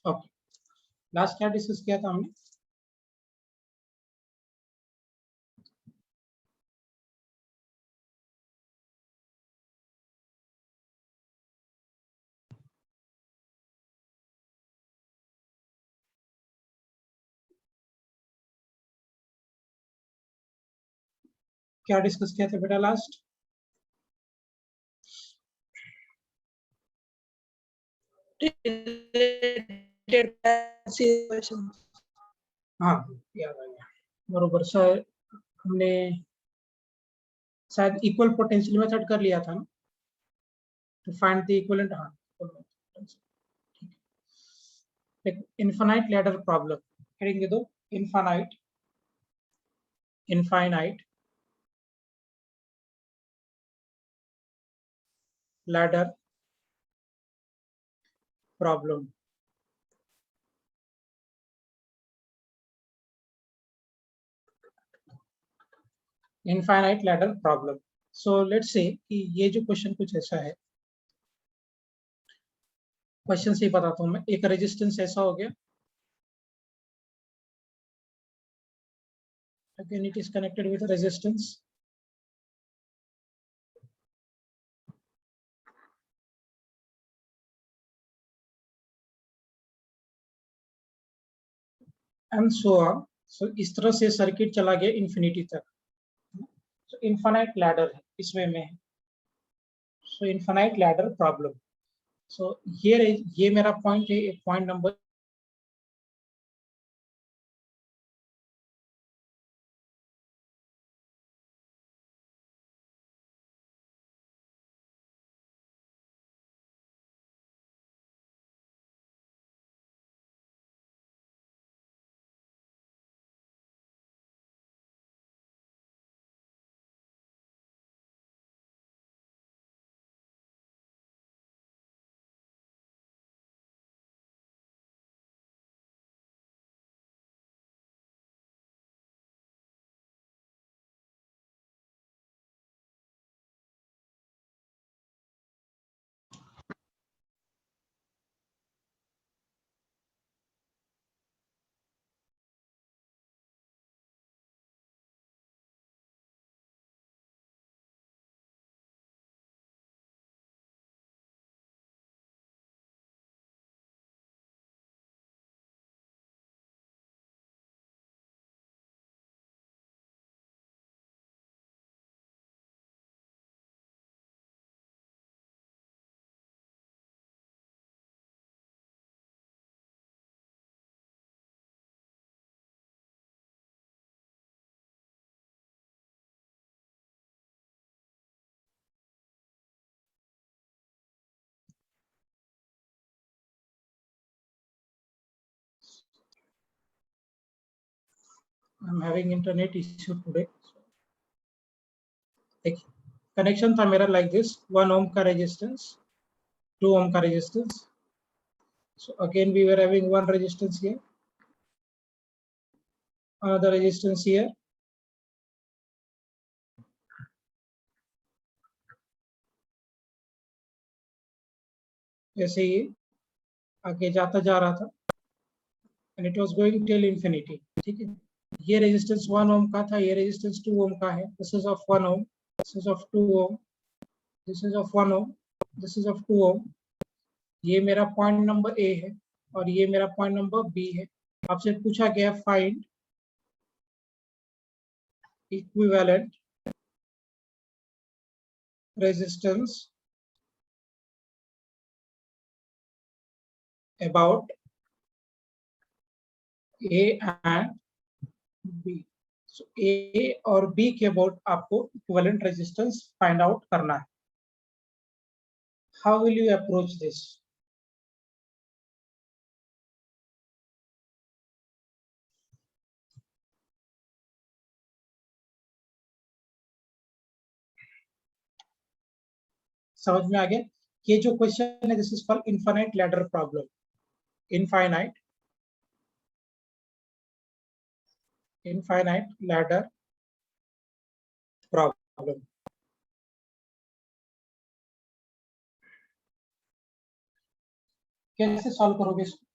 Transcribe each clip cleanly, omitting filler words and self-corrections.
Okay, last क्या discuss किया था हमने? क्या डिस्कस किया था बेटा लास्ट? हाँ, याद आ गया, बरोबर सर। हमने शायद इक्वल पोटेंशियल मेथड कर लिया था ना, टू फाइंड द इक्विवेलेंट। हाँ, इनफाइनाइट लैडर प्रॉब्लम करेंगे। दो infinite ladder problem. Infinite ladder problem. So let's say कि ये जो क्वेश्चन कुछ ऐसा है, क्वेश्चन से ही बताता हूँ मैं। एक रेजिस्टेंस ऐसा हो गया, again it is connected with a resistance, and so on. So इस तरह से सर्किट चला गया इंफिनिटी तक। so इनफाइनाइट लैडर है इस वे में है। so infinite ladder problem. so ये मेरा पॉइंट है, point number I'm having internet issue today. Connection था मेरा लाइक दिस, 1 ohm का रेजिस्टेंस, 2 ohm का resistance. so again we were having one resistance here, another resistance here, ऐसे ही आगे जाता जा रहा था and it was going till infinity। ठीक है, ये रेजिस्टेंस 1 ohm का था, ये रेजिस्टेंस 2 ohm का है। this is of 1 ohm, this is of 2 ohm, this is of 1 ohm, this is of 2 ohm। ये मेरा पॉइंट नंबर ए है और ये मेरा पॉइंट नंबर बी है। आपसे पूछा गया find equivalent resistance about A and B. So A और B के अबाउट आपको इक्विवेलेंट रेजिस्टेंस फाइंड आउट करना है. How will you approach this? समझ में आ गया? ये जो क्वेश्चन है, this is called infinite ladder problem. Infinite ladder problem. कैसे सॉल्व करोगे इसको?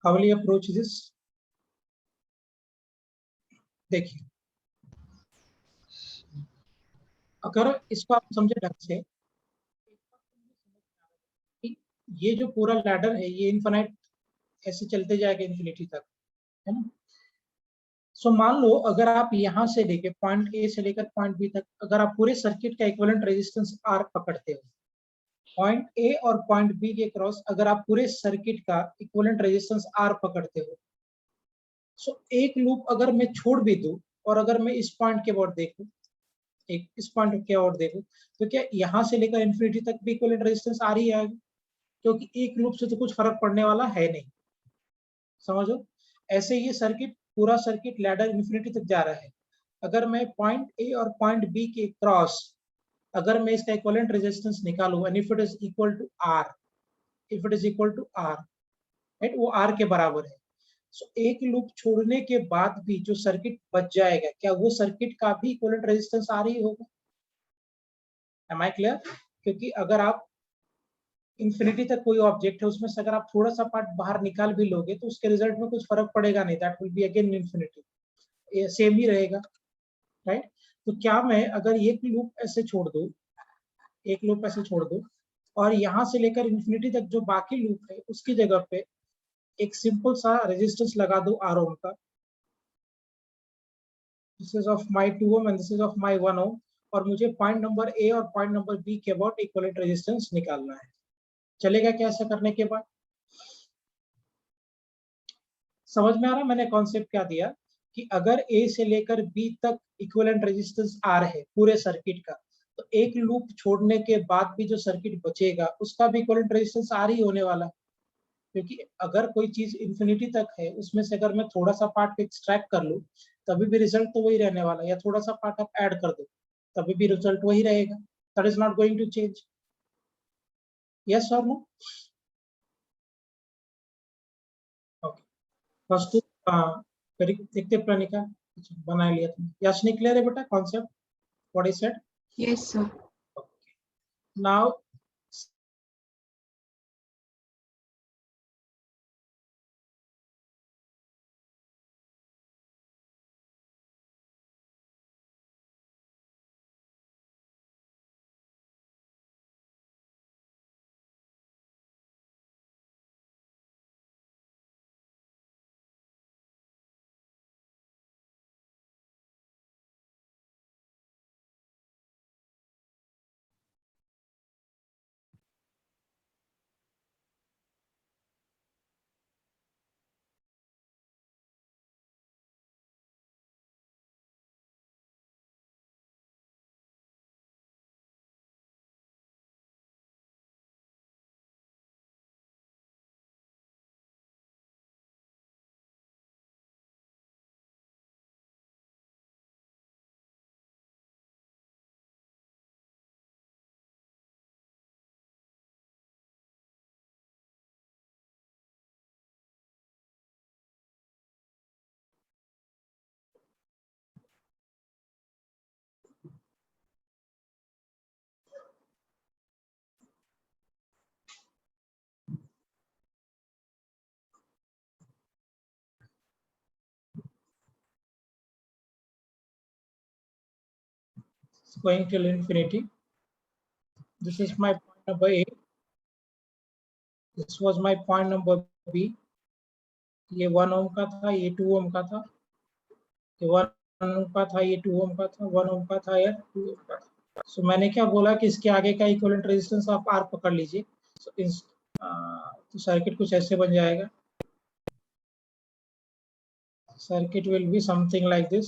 How will you approach this? देखिए, अगर इसको आप समझे ढंग से, ये जो पूरा लैडर है ये इनफाइनाइट ऐसे चलते जाएगा इन्फिनिटी तक, है ना? सो मान लो अगर आप यहां से लेके पॉइंट ए से लेकर पॉइंट बी तक, अगर आप पूरे सर्किट का इक्विवेलेंट रेजिस्टेंस आर पकड़ते हो, पॉइंट ए और पॉइंट बी के क्रॉस अगर आप पूरे सर्किट का इक्विवेलेंट रेजिस्टेंस आर पकड़ते हो, सो एक लूप अगर मैं छोड़ भी दूं और अगर मैं इस पॉइंट के ओर देखूं, एक इस पॉइंट के ओर देखूं, तो क्या यहां से लेकर इन्फिनिटी तक भी इक्विवेलेंट रेजिस्टेंस आ रही है? क्योंकि एक लूप से तो कुछ फर्क पड़ने वाला है नहीं. समझो, ऐसे ये सर्किट, पूरा सर्किट लैडर इन्फिनिटी तक जा रहा है. अगर मैं पॉइंट ए और पॉइंट बी के क्रॉस अगर मैं इसका इक्विवेलेंट रेजिस्टेंस निकालूं, and if it is equal to R, if it is equal to R, right, वो आर के बराबर है. सो एक लूप छोड़ने के बाद भी जो सर्किट बच जाएगा, क्या वो सर्किट का भी इक्विवेलेंट रेजिस्टेंस आर ही होगा? Am I clear? क्योंकि अगर आप इन्फिनिटी तक कोई ऑब्जेक्ट है, उसमें से अगर आप थोड़ा सा पार्ट बाहर निकाल भी लोगे तो उसके रिजल्ट में कुछ फर्क पड़ेगा नहीं. That will be again infinity, ये सेम ही रहेगा, राइट? तो क्या मैं अगर एक लूप ऐसे छोड़ दूं, एक लूप ऐसे छोड़ दूं और यहां से लेकर इन्फिनिटी तक जो बाकी लूप है उसकी जगह पे एक सिंपल सा रेजिस्टेंस लगा दूं आर ओम का, this is of my 2 ohm and this is of my 1 ओम, और मुझे पॉइंट नंबर ए और पॉइंट नंबर बी के अबाउट इक्विवेलेंट रेजिस्टेंस निकालना है. चलेगा क्या ऐसा करने के बाद? समझ में आ रहा है मैंने कॉन्सेप्ट क्या दिया? कि अगर ए से लेकर बी तक इक्विवेलेंट रेजिस्टेंस आर है पूरे सर्किट का, तो एक लूप छोड़ने के बाद भी जो सर्किट बचेगा उसका भी इक्विवेलेंट रेजिस्टेंस आर ही होने वाला है. क्योंकि अगर कोई चीज इंफिनिटी तक है, उसमें से अगर मैं थोड़ा सा पार्ट एक्सट्रैक्ट कर लूं, तभी भी रिजल्ट तो वही रहने वाला है, या थोड़ा सा पार्ट आप ऐड कर दो तभी भी रिजल्ट वही रहेगा. That is not going to change. Yes और नो? ओके, फर्स्ट देखते प्रणिका, अच्छा, बना लिया तुमने. याशनी क्लियर है बेटा concept what is said? Yes, sir. Now going till infinity, This is my point number A. This was my point number B. ये 1 ओम का था, ये 2 ओम का था, ये 1 ओम का था, ये 2 ओम का था, 1 ओम का था, या 2 ओम का था। सो मैंने क्या बोला कि इसके आगे का इक्विवेलेंट रेजिस्टेंस आप R पकड़ लीजिए। तो सर्किट कुछ ऐसे बन जाएगा। Circuit will be something like this.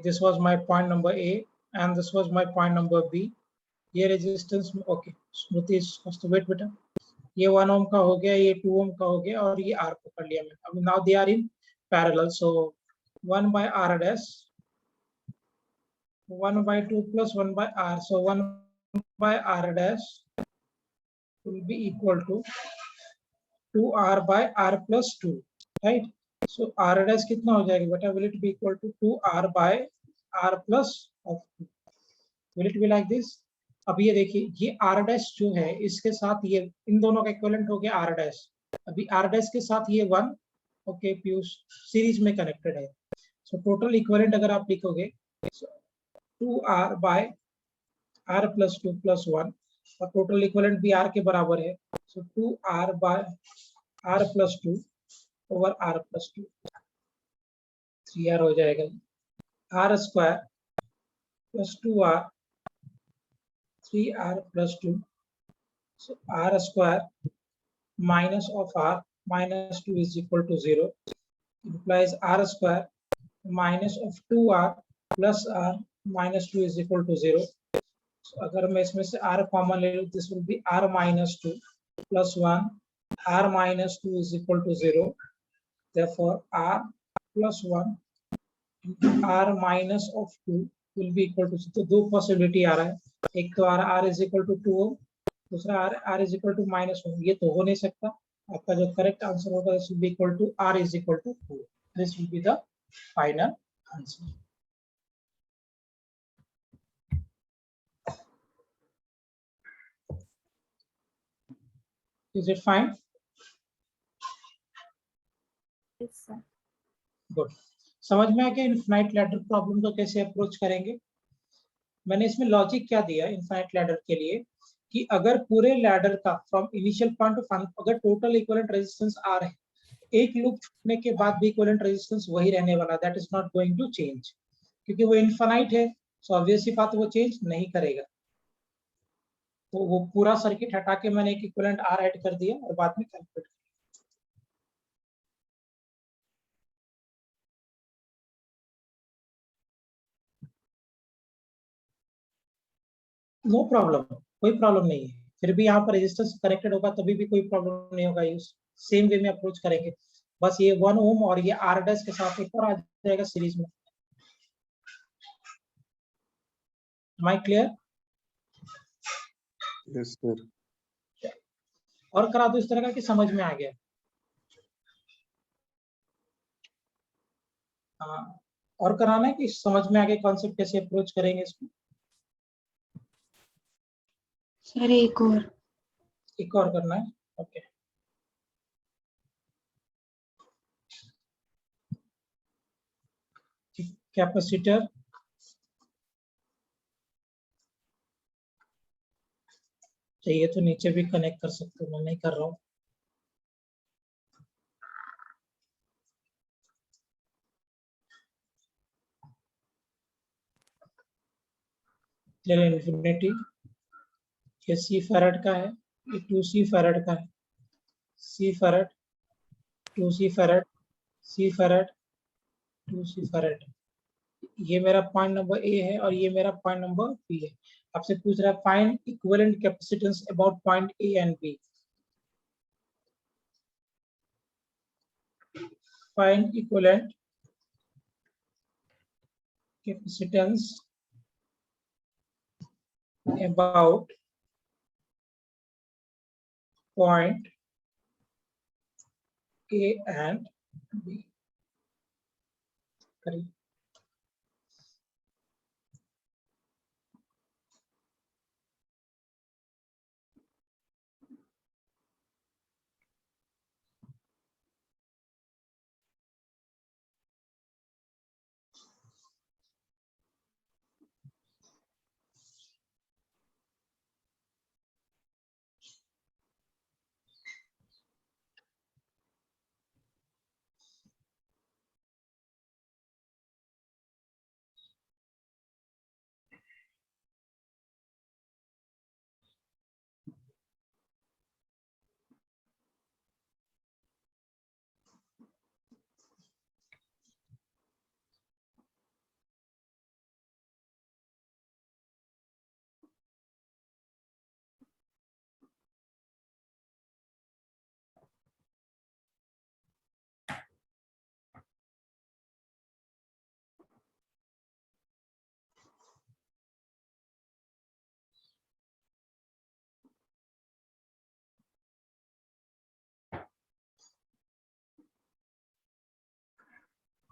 This was my point number A and this was my point number B. ये रेजिस्टेंस ओके स्मृति वेट बेटा, ये 1 ओम का हो गया, ये 2 ओम का हो गया और ये R पकड़ लिया मैंने। अब now they are in parallel, so 1 by R dash 1 by 2 plus 1 by R, so 1 by R dash will be equal to 2R by R plus 2, right? So R dash कितना हो जाएगा बेटा? Will it be equal to 2R by R plus of 2? Will it be like this? अब ये देखिए, ये R dash जो है इसके साथ ये इन दोनों का इक्विवेलेंट हो गया R dash। अभी R dash के साथ ये 1 ओके पीयूष सीरीज में कनेक्टेड है। सो टोटल इक्विवेलेंट अगर आप लिखोगे 2R by R plus 2 plus 1 और टोटल इक्विवेलेंट भी R के बराबर है। सो 2R by R plus 2 over R plus 2, 3R हो जाएगा। R square plus 2R 3R plus 2, so R square minus of R minus 2 is equal to 0, implies R square minus of 2R plus R minus 2 is equal to 0. So अगर मैं इसमें से R common ले लूं, this will be R minus 2 plus 1, R minus 2 is equal to 0. Therefore R plus 1 into R minus of 2 will be equal to, तो दो possibility आ रहा है, एक तो R is equal to 2 ओम, दूसरा R is equal to minus 1। ये तो हो नहीं सकता। आपका जो करेक्ट आंसर होगा this will be equal to R is equal to 2. This will be the final answer. Is it fine? Yes, sir. Good. समझ में आ गया इनफाइनाइट लैडर प्रॉब्लम को कैसे अप्रोच करेंगे? मैंने इसमें लॉजिक क्या दिया इनफाइनाइट लैडर के लिए कि अगर पूरे लैडर का फ्रॉम इनिशियल पॉइंट ऑफ अगर टोटल इक्विवेलेंट रेजिस्टेंस R है, एक लूप छूटने के बाद भी इक्विवेलेंट रेजिस्टेंस वही रहने वाला, that is not going to change, क्योंकि वो इनफाइनाइट है। सो ऑब्वियस सी बात, वो चेंज नहीं करेगा। तो वो पूरा सर्किट हटा के मैंने एक इक्विवेलेंट R ऐड कर दिया और बाद में कैलकुलेट। नो प्रॉब्लम, कोई प्रॉब्लम नहीं है। फिर भी यहाँ पर रेजिस्टेंस कनेक्टेड होगा तभी भी कोई प्रॉब्लम नहीं होगा। यूज सेम वे में अप्रोच करेंगे। बस ये 1 ओम और ये R डैश के साथ एक और आ जाएगा सीरीज में। Am I clear? Yes, sir. और करा दो इस तरह का कि समझ में आ गया। हाँ, और कराना है कि समझ में आ गया कॉन्सेप्ट कैसे अप्रोच करेंगे इसको। सर एक और करना है। ओके, कैपेसिटर चाहिए तो नीचे भी कनेक्ट कर सकते हो, मैं नहीं कर रहा हूँ। इन्फिनिटी, ये सी फैराड का है, ये 2C फैराड का है। सी फैराड 2C फैराड, सी फैराड 2C फैराड। ये मेरा पॉइंट नंबर ए है और ये मेरा पॉइंट नंबर बी है। आपसे पूछ रहा है find equivalent capacitance about point A and B. Find equivalent capacitance about point A and B. करिए।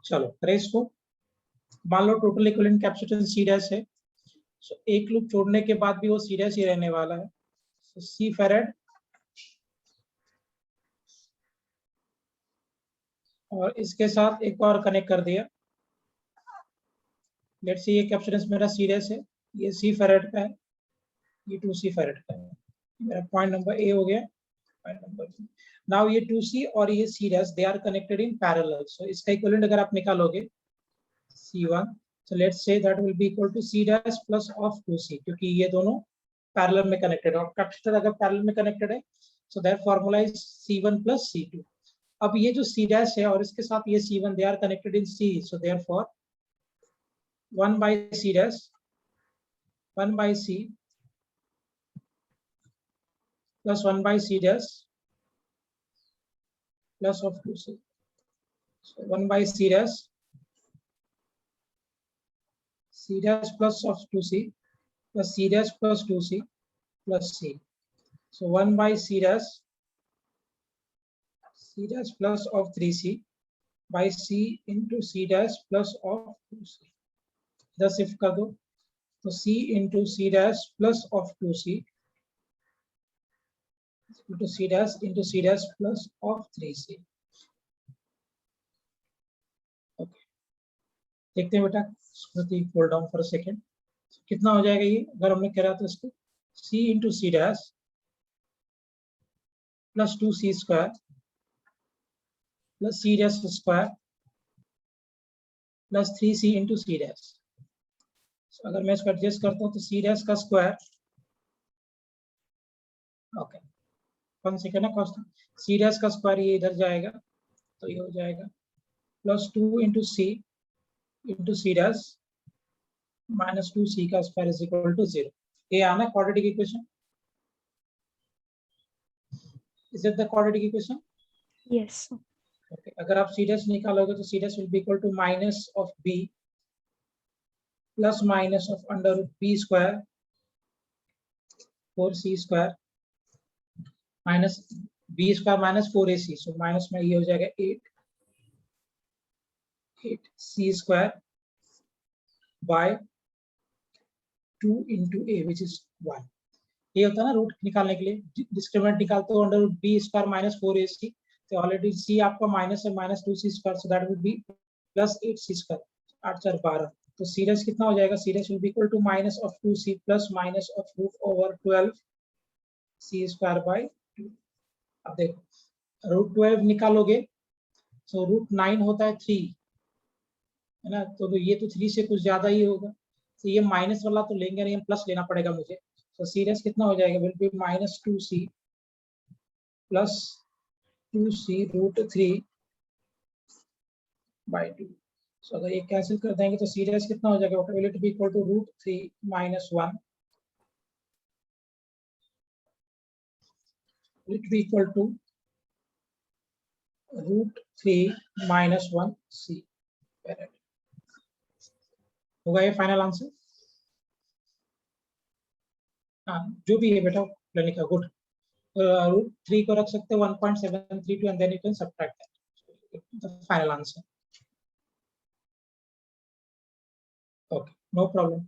चलो करें इसको। मान लो total equivalent capacitance C dash है, so, एक लूप छोड़ने के बाद भी वो सी डैश ही रहने वाला है, so, सी फेरेड और इसके साथ एक और कनेक्ट कर दिया। लेट्स से ये कैपेसिटेंस मेरा सी डैश है, ये सी फेरेड का है, ये 2C फेरेड का है। मेरा पॉइंट नंबर ए हो गया। पॉइंट नंबर बी, नाउ ये 2C और ये C dash they are connected in parallel, so इसका इक्विवेलेंट अगर आप निकालोगे C1, so let's say that will be equal to C dash plus of 2C, क्योंकि ये दोनों पैरेलल में कनेक्टेड है और कैपेसिटर अगर पैरेलल में कनेक्टेड है, so that formula is C1 plus C2। अब ये जो C dash है और इसके साथ ये C1 they are connected in C, so therefore 1 by C dash 1 by C plus 1 by C dash plus of 2C, so 1 by C dash plus of 2C plus C dash plus 2C plus C, so 1 by C dash plus of 3C by C into C dash plus of 2C। इधर shift कर दो तो C into C dash plus of 2C into C dash plus of 3C। Okay, देखते हैं बेटा Smriti, fold down for a second. कितना हो जाएगा ये अगर हमने कह रहा था इसको C into C dash plus 2C square plus C dash square plus 3C into C dash। अगर मैं इसको एडजस्ट करता हूँ तो C dash का स्क्वायर, ओके 1 सेकेंड है कॉस्ट, C dash का स्क्वायर ये इधर जाएगा तो ये हो जाएगा plus 2 into C into C dash minus 2C का स्क्वायर इज इक्वल टू 0। ये आना quadratic equation, is it the quadratic equation? Yes. Okay, अगर आप C dash निकालोगे तो C dash will be equal to minus of B plus minus of under root B square 4C square minus B square minus 4AC, so minus में ये हो जाएगा 8C square by 2 into A which is 1। ये होता है ना root निकालने के लिए, डिस्क्रिमिनेंट निकालते हो under root B square minus 4AC, तो ऑलरेडी C आपका माइनस है minus 2C square, so that will be plus 8C square, 8 4 12, तो C dash कितना हो जाएगा? C dash will be equal to minus of 2C plus minus of root over 12 C square by 2। अब देखो root 12 निकालोगे so root 9 होता है 3, है ना, तो ये तो 3 से कुछ ज्यादा ही होगा, तो ये माइनस वाला तो लेंगे नहीं, प्लस लेना पड़ेगा मुझे, तो C dash कितना हो जाएगा? Will be minus 2C plus 2C root 3 by 2। So अगर ये कैंसिल कर देंगे तो C dash कितना हो जाएगा? Will it be equal to root 3 minus 1 will it be equal to root 3 minus 1 C farad. होगा ये फाइनल आंसर? हाँ जो भी है बेटा लेने का, गुड। रूट 3 को रख सकते हैं 1.732 and then you can subtract that, the final answer. Okay no problem.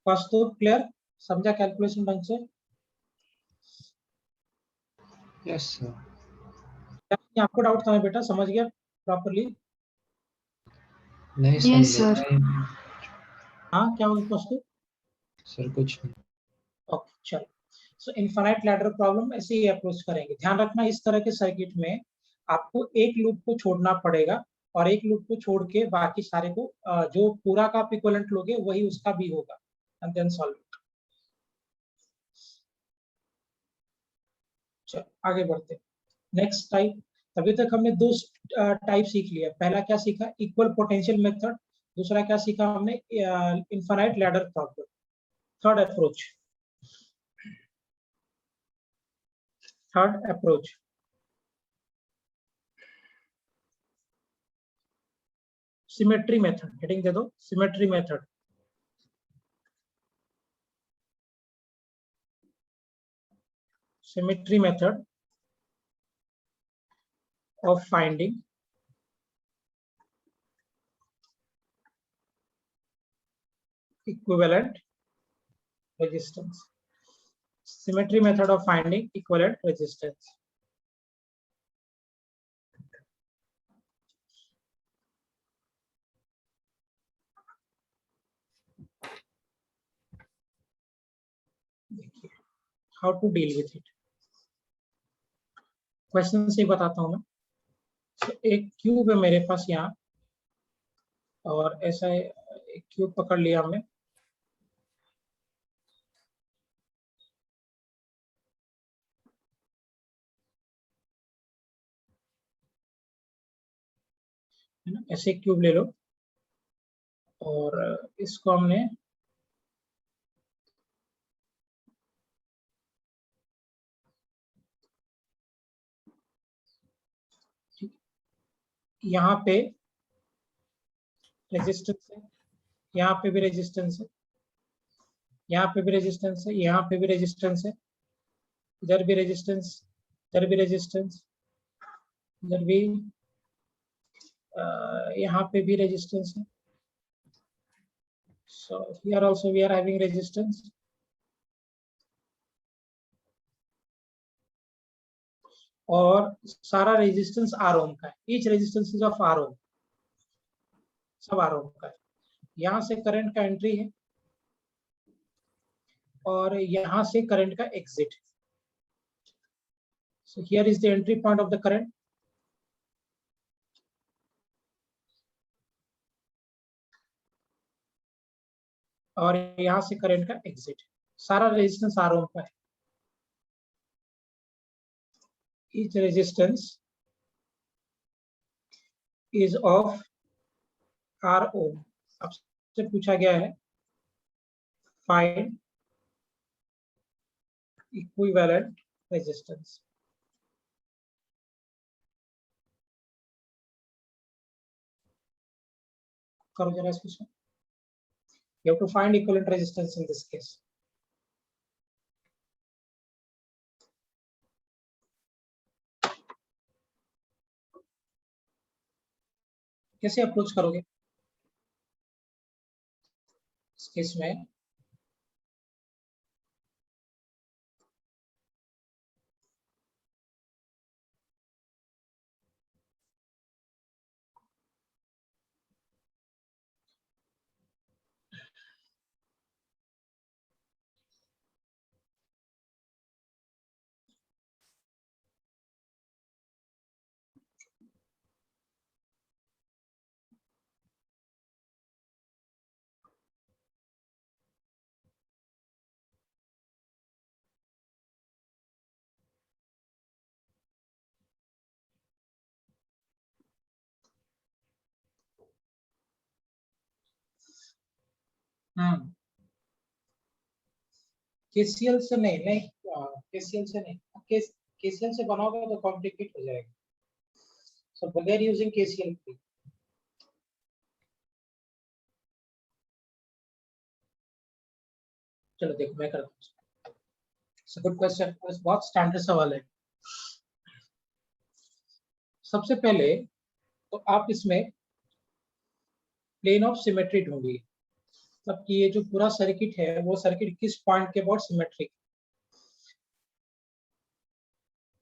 First तो क्लियर, समझा कैलकुलेशन ढंग से? Yes sir. आपको डाउट था ना बेटा, समझ गया प्रॉपर्ली? नहीं Yes, सर। sir. हाँ क्या हुआ फर्स्ट? सर कुछ नहीं। ओके चलो, सो इनफाइनाइट लैडर प्रॉब्लम ऐसे ही अप्रोच करेंगे। ध्यान रखना इस तरह के सर्किट में आपको एक लूप को छोड़ना पड़ेगा और एक लूप को छोड़ के बाकी सारे को जो पूरा का आप इक्विवेलेंट लोगे वही उसका भी होगा, एंड देन सॉल्व इट। चलो आगे बढ़ते, नेक्स्ट टाइप। तभी तक हमने दो टाइप सीख लिया। पहला क्या सीखा? Equal potential method. दूसरा क्या सीखा हमने? Infinite ladder problem. Third approach symmetry method. Heading दे दो, symmetry method. Symmetry method of finding equivalent resistance. Symmetry method of finding equivalent resistance. देखिए, how to deal with it. Question से बताता हूँ मैं. So, एक क्यूब है मेरे पास यहाँ, और ऐसा एक क्यूब पकड़ लिया हमने. है ना, ऐसे क्यूब ले लो और इसको हमने यहाँ पे रेजिस्टेंस है, यहाँ पे भी रेजिस्टेंस है, यहाँ पे भी रेजिस्टेंस है, यहाँ पे भी रेजिस्टेंस है, इधर भी रेजिस्टेंस, इधर भी रेजिस्टेंस, इधर भी, यहाँ पे भी रेजिस्टेंस है. So here also we are having resistance. और सारा रेजिस्टेंस आर ओम का है. Each resistance is of R ohm, सब आर ओम का है. यहाँ से करंट का एंट्री है और यहाँ से करंट का exit. So here is the entry point of the current. और यहाँ से करंट का एग्जिट. सारा रेजिस्टेंस आर ओम का है. Each resistance is of R ohm. अब से पूछा गया है find equivalent resistance. करो जरा इसको. You have to find equivalent resistance in this case. कैसे अप्रोच करोगे इस केस में? केसीएल से नहीं, केसीएल से नहीं. केसीएल से बनाओगे तो कॉम्प्लिकेट हो जाएगा. सो बगैर यूजिंग केसीएल. चलो देखो मैं करता हूँ. गुड क्वेश्चन, बहुत स्टैंडर्ड सवाल है. सबसे पहले तो आप इसमें प्लेन ऑफ सिमेट्री ढूंढिए. मतलब कि ये जो पूरा सर्किट है वो सर्किट किस पॉइंट के अबाउट सिमेट्रिक.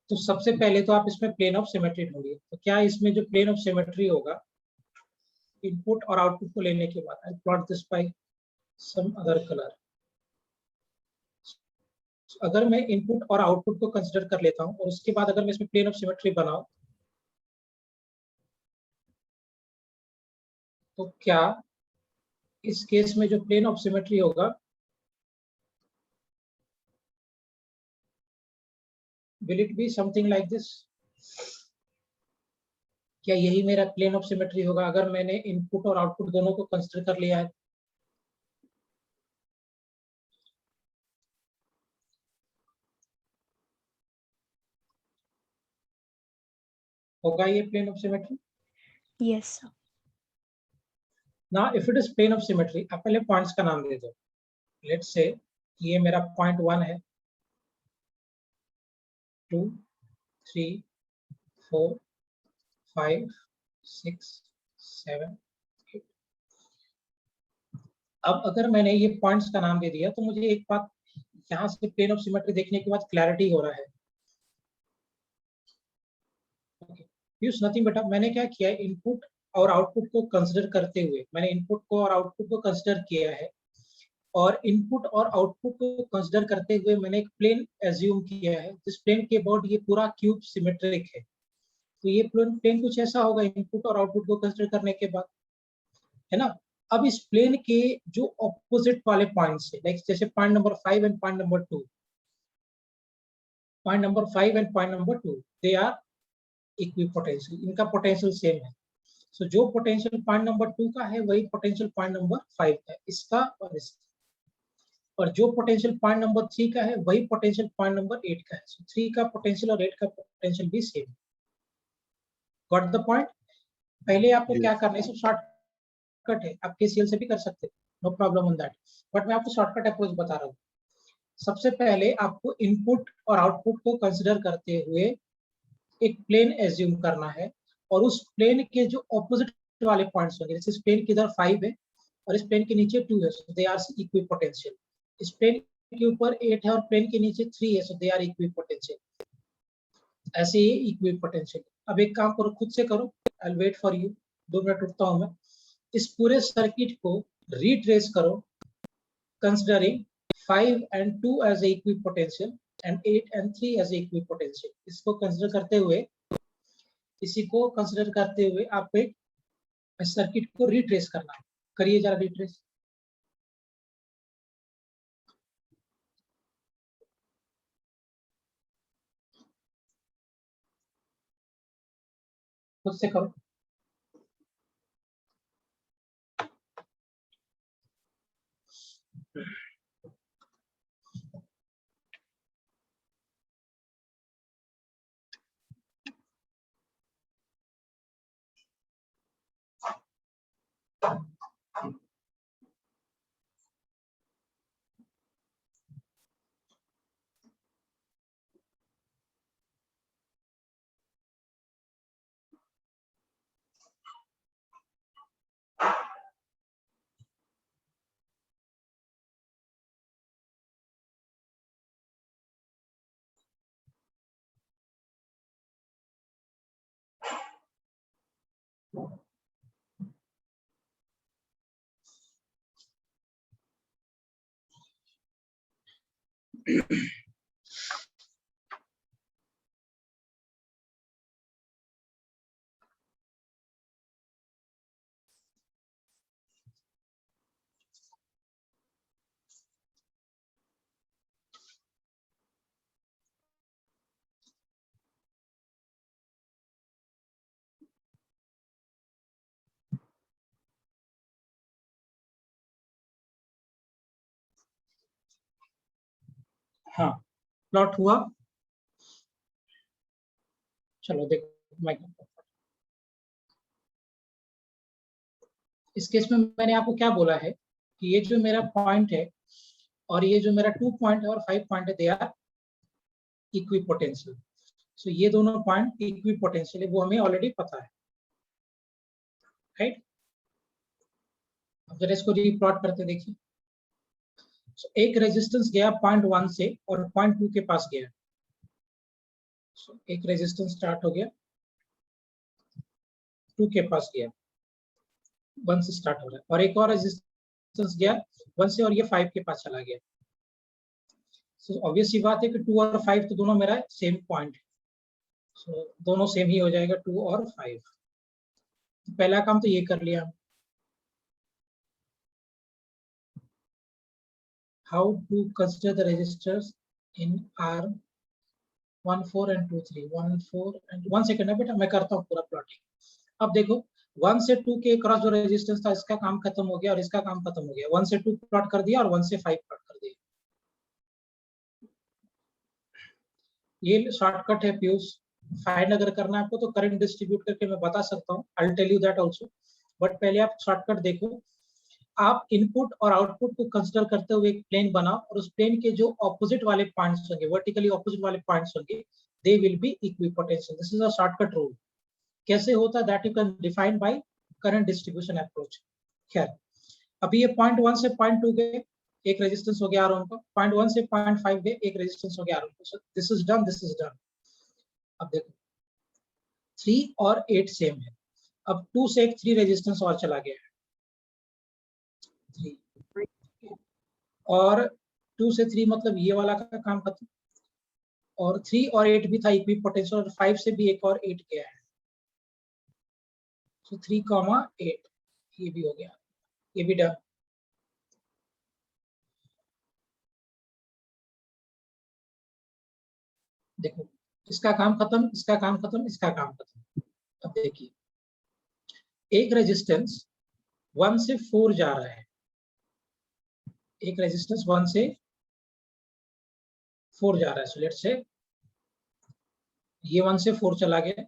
तो सबसे पहले तो आप इसमें प्लेन ऑफ सिमेट्री ढूंढिए. तो क्या इसमें जो प्लेन ऑफ सिमेट्री होगा इनपुट और आउटपुट को लेने के बाद, I plot this by some other colour. अगर मैं इनपुट और आउटपुट को कंसीडर कर लेता हूं और उसके बाद अगर मैं इसमें प्लेन ऑफ सिमेट्री बनाऊं तो क्या इस केस में जो प्लेन ऑफ सिमेट्री होगा will it be something like this? क्या यही मेरा प्लेन ऑफ सिमेट्री होगा अगर मैंने इनपुट और आउटपुट दोनों को कंसीडर कर लिया है? होगा ये plane of symmetry? Yes, sir. Now if it is plane of symmetry, आप पहले पॉइंट्स का नाम दे दो. लेट्स से ये मेरा पॉइंट 1 है, 2, 3, 4, 5, 6, 7, 8. अब अगर मैंने ये पॉइंट्स का नाम दे दिया तो मुझे एक बात यहाँ से प्लेन ऑफ सिमेट्री देखने के बाद क्लैरिटी हो रहा है। यूज नथिंग बेटा, मैंने क्या किया है, इनपुट और आउटपुट को कंसिडर करते हुए मैंने इनपुट को और आउटपुट को कंसिडर किया है, और इनपुट और आउटपुट को कंसिडर करते हुए मैंने एक प्लेन एज्यूम किया है, जिस प्लेन के अबाउट ये पूरा क्यूब सिमेट्रिक है। तो ये प्लेन कुछ ऐसा होगा इनपुट और आउटपुट को कंसिडर करने के बाद, है ना। अब इस प्लेन के जो ऑपोजिट वाले पॉइंट्स है, लाइक जैसे point number 5 and point number 2, point number 5 and point number 2 they are equipotential, इनका पोटेंशियल सेम है। सो जो पोटेंशियल पॉइंट नंबर 2 का है वही पोटेंशियल पॉइंट नंबर 5 का है, इसका और इसका। और जो पोटेंशियल पॉइंट नंबर 3 का है वही पोटेंशियल पॉइंट नंबर 8 का है। सो 3 का पोटेंशियल और 8 का पोटेंशियल भी सेम। Got the point. पहले आपको क्या करना है, सब शॉर्टकट है, आप केसीएल से भी कर सकते हैं, no problem on that, but मैं आपको शॉर्टकट अप्रोच बता रहा हूँ। सबसे पहले आपको इनपुट और आउटपुट को कंसिडर करते हुए एक प्लेन एज्यूम करना है, और उस प्लेन के जो ऑपोजिट वाले पॉइंट्स होंगे, जैसे इस प्लेन के इधर 5 है और इस प्लेन के नीचे 2 है, सो दे आर इक्विपोटेंशियल। इस प्लेन के ऊपर 8 है और प्लेन के नीचे 3 है, सो दे आर इक्विपोटेंशियल। ऐसे ही इक्विपोटेंशियल। अब एक काम करो, खुद से करो, I will wait for you, 2 minute रुकता हूं मैं। इस पूरे सर्किट को रीट्रेस करो, considering 5 and 2 as equipotential and 8 and 3 as equipotential। इसको कंसिडर करते हुए, इसी को कंसिडर करते हुए आपको एक सर्किट को रिट्रेस करना है। करिए जरा रिट्रेस। खुद से करो। हाँ, प्लॉट हुआ। चलो देखो, मैं इस केस में मैंने आपको क्या बोला है कि ये जो मेरा पॉइंट है और ये जो मेरा 2 पॉइंट है और 5 पॉइंट है, दे आर इक्विपोटेंशियल। सो ये दोनों पॉइंट इक्विपोटेंशियल है, वो हमें ऑलरेडी पता है, राइट। अब जरा इसको रिप्लॉट करते देखिए। So, एक रेजिस्टेंस गया पॉइंट 1 से और पॉइंट 2 के पास गया। So, एक रेजिस्टेंस स्टार्ट हो गया, 2 के पास गया, 1 से स्टार्ट हो रहा है, और एक और रेजिस्टेंस गया 1 से और ये 5 के पास चला गया। So, ऑब्वियस सी बात है कि 2 और 5 तो दोनों मेरा सेम पॉइंट है। So, दोनों सेम ही हो जाएगा, 2 और 5। तो पहला काम तो ये कर लिया। How to consider the resistors in R 1, 4 and 2, 3, 1, 4 and 1 second है बेटा, मैं करता हूँ पूरा प्लॉटिंग। अब देखो 1 से 2 के क्रॉस जो रेजिस्टेंस था, इसका काम खत्म हो गया और इसका काम खत्म हो गया। 1 से 2 प्लॉट कर दिया और 1 से 5 प्लॉट कर दिया। ये शॉर्टकट है पीयूष। फाइंड अगर करना है आपको तो करंट डिस्ट्रीब्यूट करके मैं बता सकता हूँ, I will tell you that also, but पहले आप शॉर्टकट देखो। आप इनपुट और आउटपुट को कंसीडर करते हुए एक प्लेन बनाओ, और उस प्लेन के जो ऑपोजिट वाले पॉइंट्स होंगे, वर्टिकली ऑपोजिट वाले पॉइंट्स होंगे, they will B equipotential. This is a shortcut rule. कैसे होता है that you can define by current distribution approach. खैर, अभी ये 0.1 से 0.2 गए, एक रेजिस्टेंस हो गया आर ओम का, 0.1 से 0.5 गए, एक रेजिस्टेंस हो गया आर ओम का। So this is done, this is done. अब देखो 3 और 8 सेम है। अब 2 से एक 3 रेजिस्टेंस और चला गया है, 3 और 2 से 3 मतलब ये वाला का काम खत्म, और 3 और 8 भी था इक्वी पोटेंशियल, और 5 से भी एक और 8 गया है। तो 3,8 ये भी हो गया, ये भी डन। देखो इसका काम खत्म, इसका काम खत्म, इसका काम खत्म। अब देखिए एक रेजिस्टेंस 1 से 4 जा रहा है, एक रेजिस्टेंस 1 से 4 जा रहा है। सो लेट्स से ये 1 से 4 चला गया,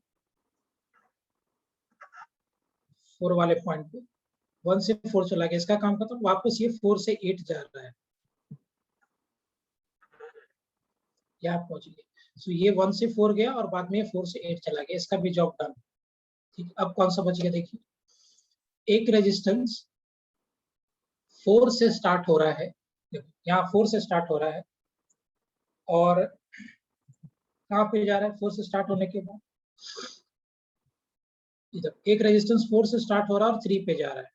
4 वाले पॉइंट पे 1 से 4 चला गया, इसका काम खत्म। वापस ये 4 से 8 जा रहा है, यहाँ पहुंच गया। सो ये 1 से 4 गया और बाद में 4 से 8 चला गया, इसका भी जॉब डन। ठीक, अब कौन सा बच गया देखिए, एक रेजिस्टेंस 4 से स्टार्ट हो रहा है, यहाँ 4 से स्टार्ट हो रहा है, और कहाँ पे जा रहा है 4 से स्टार्ट होने के बाद, इधर एक रेजिस्टेंस 4 से स्टार्ट हो रहा है और 3 पे जा रहा है।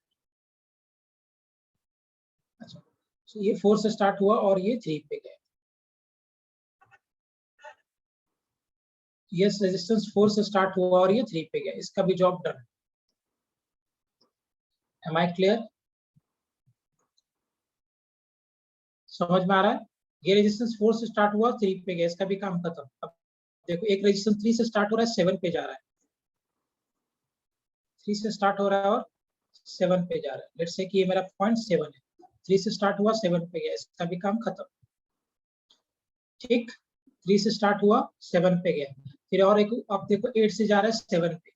अच्छा, तो ये 4 से स्टार्ट हुआ और ये 3 पे गया। ये रेजिस्टेंस 4 से स्टार्ट हुआ और ये 3 पे गया, इसका भी job done. Am I clear? समझ में आ रहा है? ये रेजिस्टेंस 4 से स्टार्ट हुआ 3 पे गया, इसका भी काम खत्म। अब देखो एक रेजिस्टेंस 3 से स्टार्ट हो रहा है 7 पे जा रहा है, 3 से स्टार्ट हो रहा है और 7 पे जा रहा है। लेट्स से कि ये मेरा पॉइंट 7 है, 3 से स्टार्ट हुआ 7 पे गया, इसका भी काम खत्म। ठीक, 3 से स्टार्ट हुआ 7 पे गया, फिर और एक अब देखो 8 से जा रहा है 7 पे,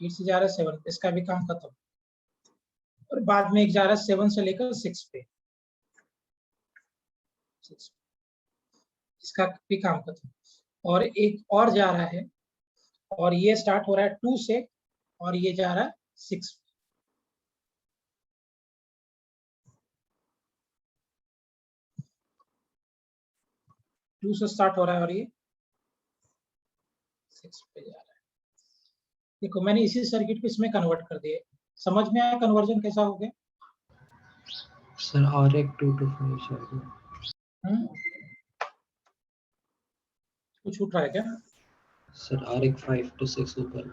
8 से जा रहा है 7 पे, इसका भी काम खत्म। और बाद में एक जा रहा है 7 से लेकर 6 पे, 6 पे, इसका भी काम खत्म। और एक और जा रहा है, और ये स्टार्ट हो रहा है 2 से और ये जा रहा है 6 पे। टू से स्टार्ट हो रहा है और ये 6 पे जा रहा है। देखो मैंने इसी सर्किट को इसमें कन्वर्ट कर दिया, समझ में आया कन्वर्जन कैसा हो गया? सर R1 2 to 5 चाहिए। कुछ छूट रहा है क्या? सर R1 5 to 6 ऊपर।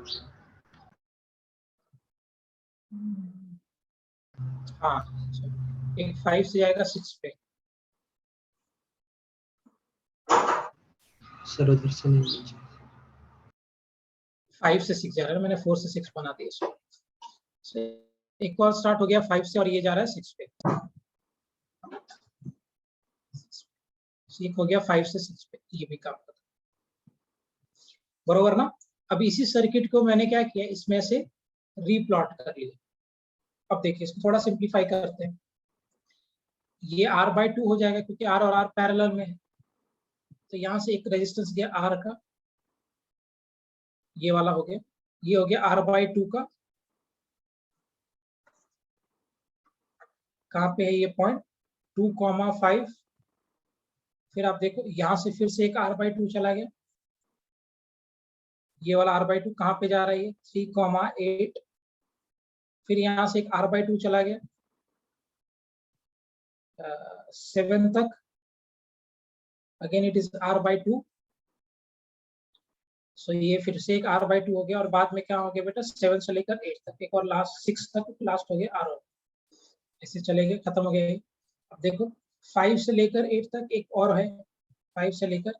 हाँ, एक 5 से जाएगा 6 पे। सर उधर से नहीं लीजिए। 5 से 6 जा रहा है, मैंने 4 से 6 बना दिया इसको। एक और स्टार्ट हो गया 5 से और ये जा रहा है 6 पे, एक हो गया 5 से 6 पे, ये भी काम करता बरोबर ना? अब इसी सर्किट को मैंने क्या किया, इसमें से रीप्लॉट कर लिया। अब देखिए इसको थोड़ा सिंप्लीफाई करते हैं, ये R/2 हो जाएगा क्योंकि R और R पैरेलल में है। तो यहाँ से एक रेजिस्टेंस गया R का, ये वाला हो गया, ये हो गया R/2 का। कहाँ पे है ये पॉइंट 2,5। फिर आप देखो यहाँ से फिर से एक R/2 चला गया, ये वाला R/2 कहाँ पे जा रहा है, ये 3,8। फिर यहाँ से एक R/2 चला गया 7 तक, अगेन इट इज R/2। सो ये फिर से एक R/2 हो गया, और बाद में क्या हो गया बेटा 7 से लेकर 8 तक, एक और लास्ट 6 तक लास्ट हो गया R। ऐसे चलेंगे, खत्म हो गया। अब देखो 5 से लेकर 8 तक एक और है, 5 से लेकर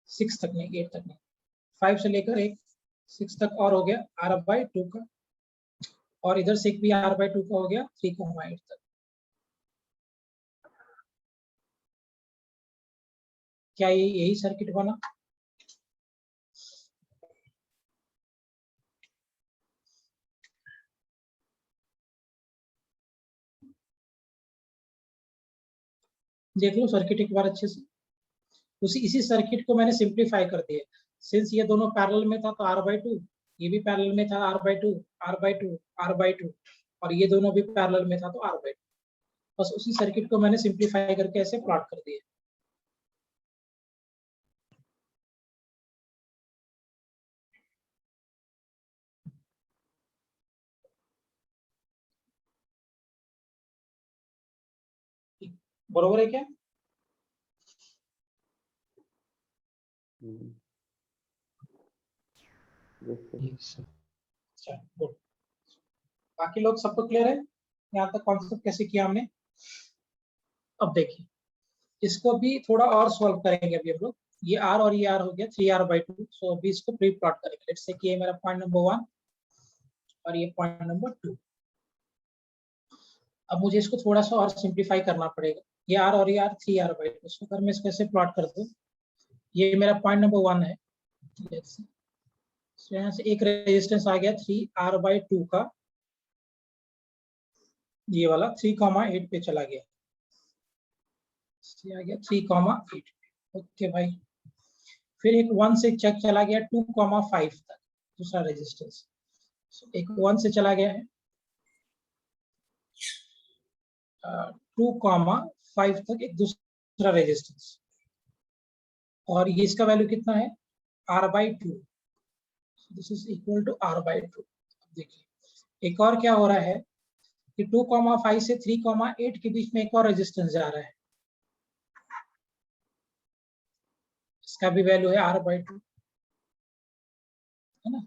6 तक नहीं, 8 तक नहीं, 5 से लेकर एक 6 तक और हो गया R/2 का, और इधर से एक भी R/2 का हो गया 3,8 तक। क्या ये यही सर्किट बना? देख लो सर्किट एक बार अच्छे से। इसी सर्किट को मैंने सिंप्लीफाई कर दिया, सिंस ये दोनों पैरेलल में था तो R/2, ये भी पैरेलल में था R/2 R/2 R/2 और ये दोनों भी पैरेलल में था तो R/2। बस उसी सर्किट को मैंने सिंप्लीफाई करके ऐसे प्लॉट कर दिया। बरोबर है क्या? Yes, sir. अच्छा, गुड। बाकी लोग सबको क्लियर है यहाँ तक कॉन्सेप्ट कैसे किया हमने? अब देखिए इसको भी थोड़ा और सॉल्व करेंगे अभी हम लोग। ये R और ये R हो गया 3R/2। सो अभी इसको प्री प्लॉट करेंगे। लेट्स से कि ये मेरा पॉइंट नंबर 1 और ये पॉइंट नंबर 2। अब मुझे इसको थोड़ा सा और सिंप्लीफाई करना पड़ेगा। ये R और ये R 3R/2। सो अगर मैं इसको ऐसे प्लॉट कर दूं, ये मेरा पॉइंट नंबर 1 है। तो यहाँ से एक रेजिस्टेंस आ गया 3R/2 का, ये वाला 3,8 पे चला गया। आ गया 3,8। ओके भाई, फिर एक 1 से चेक चला गया 2,5 तक दूसरा रेजिस्टेंस। एक 1 से चला गया है 2,5 तक एक दूसरा रेजिस्टेंस, और ये इसका वैल्यू कितना है R/2। This is equal to R/2। देखिए एक और क्या हो रहा है कि 2,5 से 3,8 के बीच में एक और रेजिस्टेंस जा रहा है, इसका भी वैल्यू है R/2, है ना।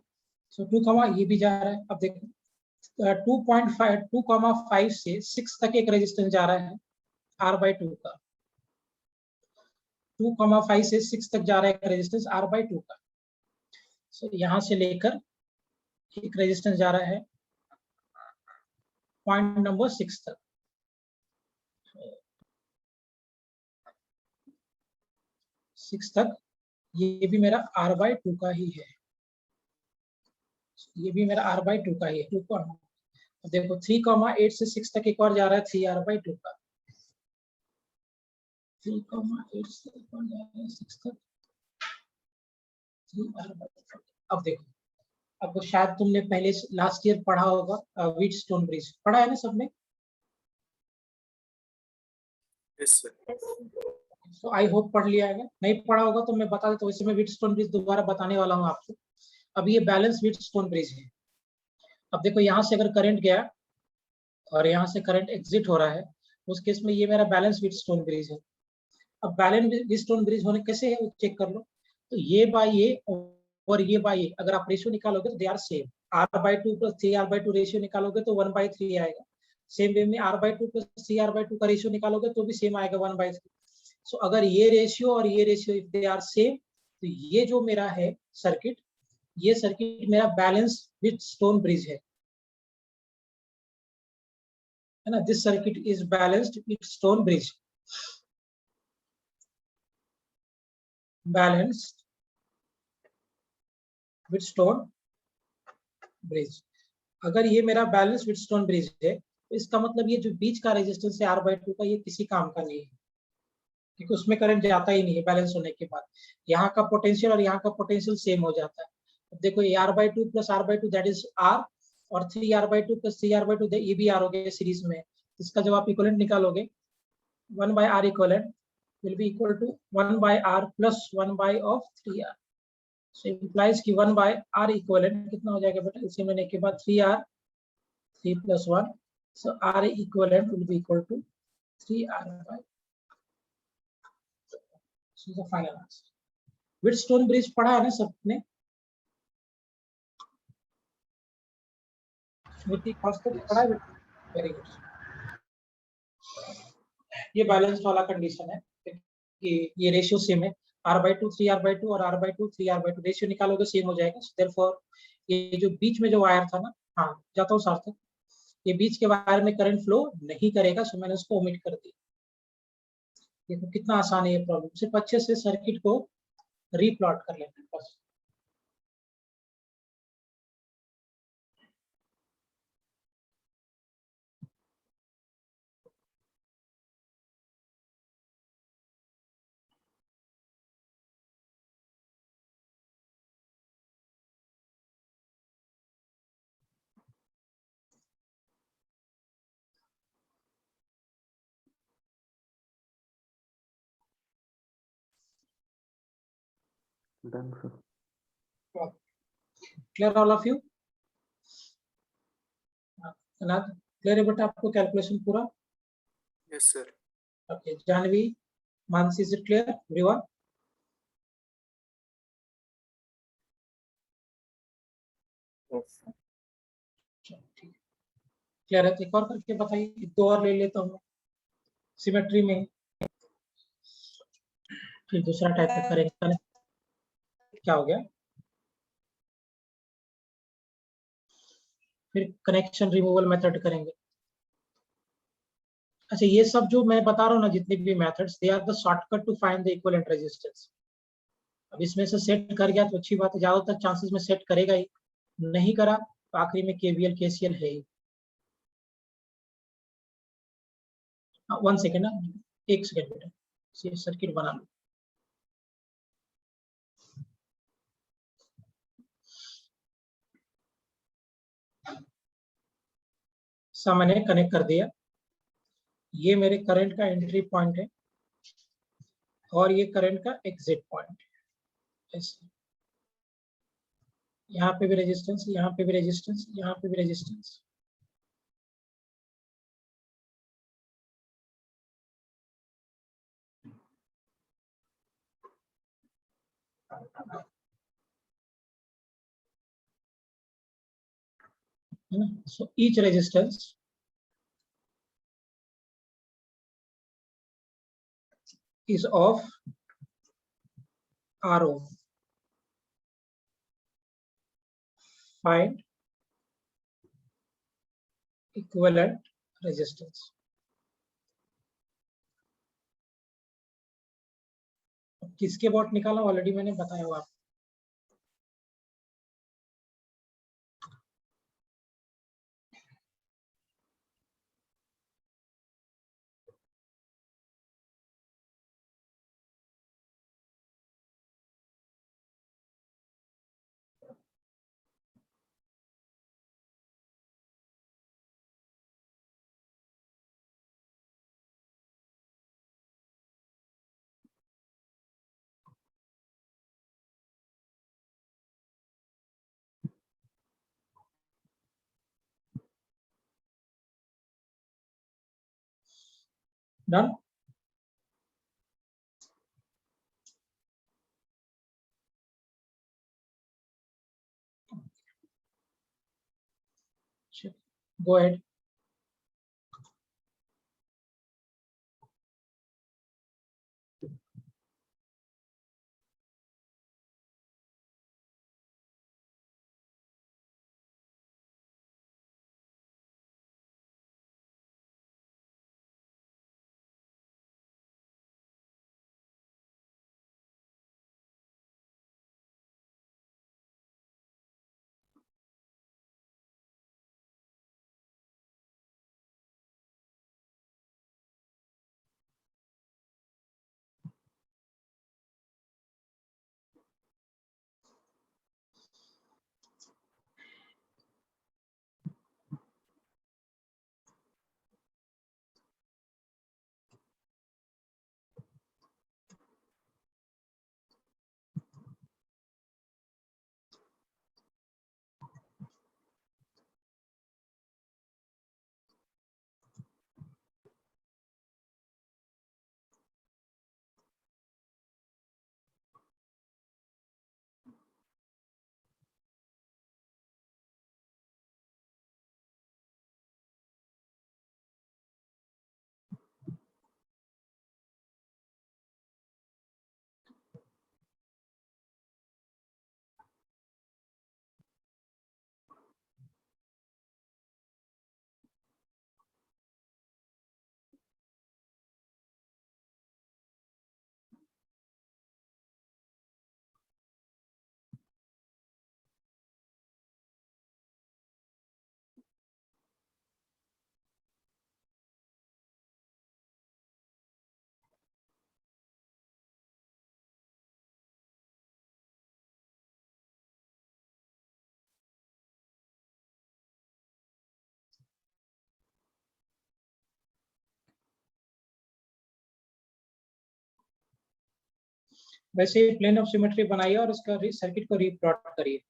सो 2, ये भी जा रहा है। अब देखो 2,5 से 6 तक एक रेजिस्टेंस जा रहा है R/2 का। 2,5 से 6 तक जा रहा है रेजिस्टेंस R/2 का। सो यहां से लेकर एक रेजिस्टेंस जा रहा है पॉइंट नंबर 6 तक। 6 तक ये भी मेरा R/2 का ही है। ये भी मेरा R/2 का ही है। 2, देखो 3,8 से 6 तक एक और जा रहा है 3R/2 का। 3,8 से एक और जा रहा है 6 तक 3R/2। अब देखो, अब शायद तुमने पहले लास्ट ईयर पढ़ा होगा व्हीटस्टोन ब्रिज, पढ़ा है ना सबने? तो आई होप पढ़ लिया है। नहीं पढ़ा होगा तो मैं बता देता हूँ। वैसे मैं व्हीटस्टोन ब्रिज दोबारा बताने वाला हूँ आपको। अब ये बैलेंस व्हीटस्टोन ब्रिज है। अब देखो यहाँ से अगर करंट गया और यहाँ से करंट एग्जिट हो रहा है, उस केस में ये मेरा बैलेंस व्हीटस्टोन ब्रिज है। अब बैलेंस व्हीटस्टोन ब्रिज होने कैसे है वो चेक कर लो। तो ये बाय ये और ये बाय ये, अगर आप रेशियो निकालोगे तो they are same. R/2 plus 3R/2 ratio निकालोगे तो 1/3 आएगा। सेम वे में R/2 प्लस 3R/2 का रेशियो निकालोगे तो भी सेम आएगा 1/3। सो अगर ये रेशियो और ये ratio if they are same, तो ये जो मेरा है सर्किट, ये सर्किट मेरा बैलेंस व्हीटस्टोन ब्रिज है ना। This circuit is balanced Wheatstone bridge. Balanced Wheatstone bridge. अगर ये मेरा बैलेंस व्हीटस्टोन ब्रिज है तो इसका मतलब ये जो बीच का रेजिस्टेंस है R/2 का, ये किसी काम का नहीं है, क्योंकि उसमें करंट जाता ही नहीं है बैलेंस होने के बाद। यहाँ का पोटेंशियल और यहाँ का पोटेंशियल सेम हो जाता है। अब देखो ये R/2 plus R/2 that is R, और 3R/2 प्लस 3R/2 ये भी R हो गया सीरीज में। इसका जब आप इक्विवेलेंट निकालोगे 1/R equivalent will be equal to 1/R plus 1 of 3R। so implies कि 1/R equivalent कितना हो जाएगा बेटा, इसे लेने के बाद 3R 3 plus 1, so R equivalent will be equal to 3R/, so the final answer। Wheatstone bridge पढ़ा है ना सबने? स्मृति कॉन्सेप्ट पढ़ा है? Very good. ये बैलेंस्ड वाला कंडीशन है कि ये रेशियो सेम है। R/2 3R/2 और R/2 3R/2 रेशियो निकालोगे सेम हो जाएगा। so therefore ये जो बीच में जो वायर था ना, हाँ जाता हूँ सार्थक, ये बीच के वायर में करंट फ्लो नहीं करेगा, सो मैंने उसको ओमिट कर दिया। देखो कितना आसान है ये प्रॉब्लम। सिर्फ अच्छे से सर्किट को रीप्लॉट कर लेना है बस। Done, sir. Clear all of you? Clear है बेटा आपको कैलकुलेशन पूरा? Yes, sir. Okay, Janvi, Mansi, is it clear? Everyone? Yes, sir. ठीक, क्लियर है? एक और करके बताइए, दो और ले लेता हूँ सिमेट्री में, फिर दूसरा टाइप का करेंगे। क्या हो गया? फिर कनेक्शन रिमूवल मेथड करेंगे। अच्छा, ये सब जो मैं बता रहा हूँ ना, जितने भी methods, they are the shortcut to find the equivalent resistance. अब इसमें से सेट कर गया तो अच्छी बात है, ज्यादातर चांसेस में सेट करेगा ही, नहीं करा तो आखिरी में केवीएल केसीएल है ही। वन सेकेंड ना, एक सेकेंड बेटा, सर्किट बना लो। सब मैंने कनेक्ट कर दिया। ये मेरे करंट का एंट्री पॉइंट है और ये करंट का एग्जिट पॉइंट है। यहाँ पे भी रेजिस्टेंस, यहाँ पे भी रेजिस्टेंस, यहाँ पे भी रेजिस्टेंस। है ना? So each resistance is of RO. Find equivalent resistance. किसके वॉट निकाला ऑलरेडी मैंने बताया हुआ आपको। डन। Go ahead. वैसे ही प्लेन ऑफ सिमेट्री बनाइए और उसका सर्किट को रीप्लॉट करिए।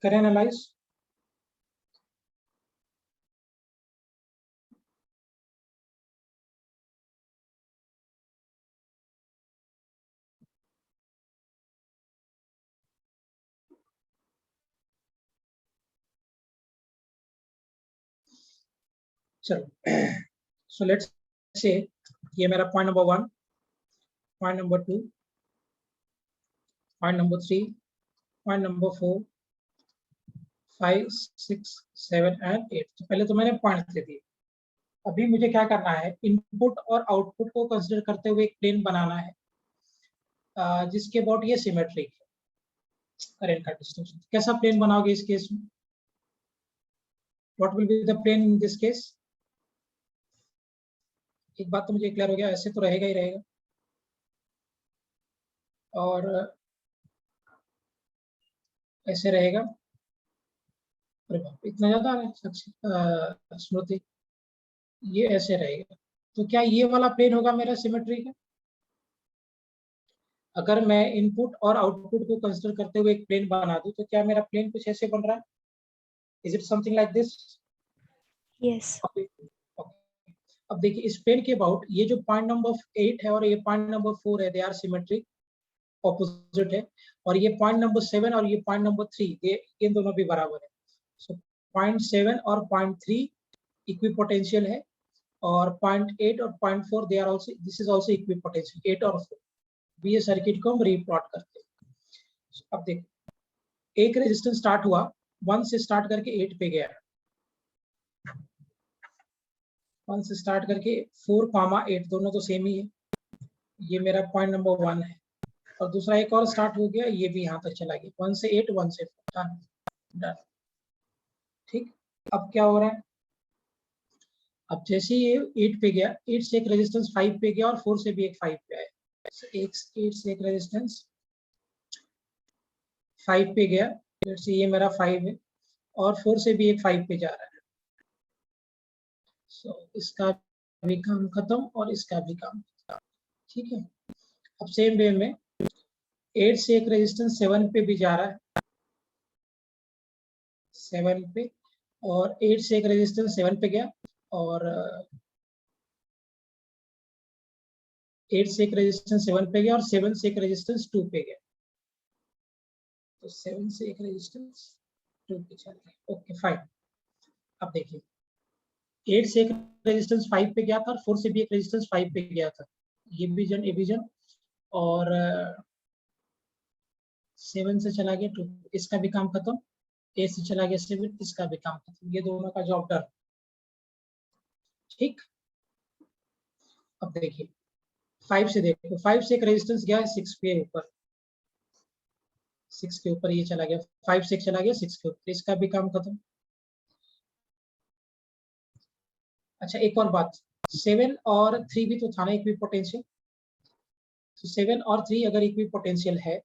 करें एनालाइज। चलो, सो लेट्स से ये मेरा point number 1, point number 2, point number 3, point number 4, 5, 6, 7 and 8। तो पहले तो मैंने पॉइंट दे दिए। अभी मुझे क्या करना है, इनपुट और आउटपुट को कंसीडर करते हुए एक प्लेन बनाना है जिसके अबाउट ये सिमेट्रिक है। करेंट का डिस्ट्रीब्यूशन कैसा प्लेन बनाओगे इस केस में? What will be the plane in this case? एक बात तो मुझे क्लियर हो गया, ऐसे तो रहेगा ही रहेगा, और ऐसे रहेगा। अरे बाप, इतना ज्यादा आ रहा है स्मृति, ये ऐसे रहेगा। तो क्या ये वाला प्लेन होगा मेरा सिमेट्री का? अगर मैं इनपुट और आउटपुट को कंसीडर करते हुए एक प्लेन बना दूं तो क्या मेरा प्लेन कुछ ऐसे बन रहा है? Is it something like this? Yes. अब देखिए इस प्लेन के अबाउट ये जो पॉइंट नंबर 8 है और ये पॉइंट नंबर 4 है, दे आर सिमेट्रिक, ऑपोजिट है। और ये पॉइंट नंबर 7 और ये पॉइंट नंबर 3, ये दोनों भी बराबर है। सो पॉइंट 7 और पॉइंट 3 इक्विपोटेंशियल है, और पॉइंट 8 और point 4 they are also, this is also equipotential, 8 और 4। ये सर्किट को हम रीप्लॉट करते हैं। अब देखो एक रेजिस्टेंस स्टार्ट हुआ 1 से स्टार्ट करके 8 पे गया, 1 से स्टार्ट करके 4, 8 दोनों तो सेम ही है। ये मेरा पॉइंट नंबर 1 है, और दूसरा एक और स्टार्ट हो गया, ये भी यहाँ तक चला गया, 1 से 8, 1 से 4, डन। ठीक, अब क्या हो रहा है, अब जैसे ये 8 पे गया, 8 से एक रेजिस्टेंस 5 पे गया और 4 से भी एक 5 पे आया। 8 से एक रेजिस्टेंस 5 पे गया, फिर से ये मेरा 5 है, और 4 से भी एक 5 पे जा रहा है। सो इसका भी काम खत्म और इसका भी काम खत्म। ठीक है, अब सेम वे में 8 से एक रेजिस्टेंस 7 पे भी जा रहा है, 7 पे, और 8 से एक रेजिस्टेंस 7 पे गया, और 8 से एक रेजिस्टेंस 7 पे गया, और 7 से एक रेजिस्टेंस 2 पे गया। तो 7 से एक रेजिस्टेंस 2 पे चल गया, ओके फाइन। अब देखिए 8 से एक रेजिस्टेंस 5 पे गया था और 4 से भी एक रेजिस्टेंस 5 पे गया था, ये विजन और 7 से चला गया 2, इसका भी काम खत्म। 8 से चला गया 7, इसका भी काम खत्म। ये दोनों का जॉब डन। ठीक, अब देखिए 5 से देखो, 5 से एक रेजिस्टेंस गया है 6 के ऊपर, 6 के ऊपर ये चला गया, 5 से चला गया 6 के ऊपर, इसका भी काम खत्म। अच्छा एक और बात, 7 और 3 भी तो था ना इक्वी पोटेंशियल। तो 7 और 3 अगर इक्वी पोटेंशियल है,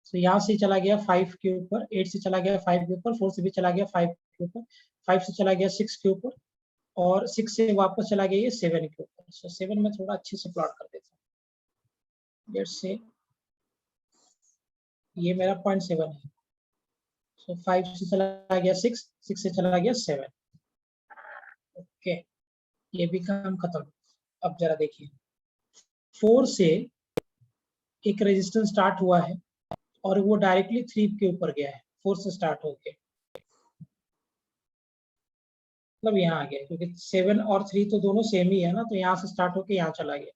तो यहाँ से चला गया 5 के ऊपर, 8 से चला गया 5 के ऊपर, 4 से भी चला गया 5 के ऊपर, 5 से चला गया 6 के ऊपर, और 6 से वापस चला गया ये 7 के ऊपर। सो 7 में थोड़ा अच्छे से प्लॉट कर देता हूँ। लेट्स से ये मेरा 0.7 है। सो 5 से चला गया 6, 6 से चला गया 7। ओके, ये भी काम खत्म। अब जरा देखिए 4 से एक रेजिस्टेंस स्टार्ट हुआ है और वो डायरेक्टली 3 के ऊपर गया है, 4 से स्टार्ट होके, मतलब यहाँ आ गया, क्योंकि 7 और 3 तो दोनों सेम ही है ना, तो यहाँ से स्टार्ट होके यहाँ चला गया।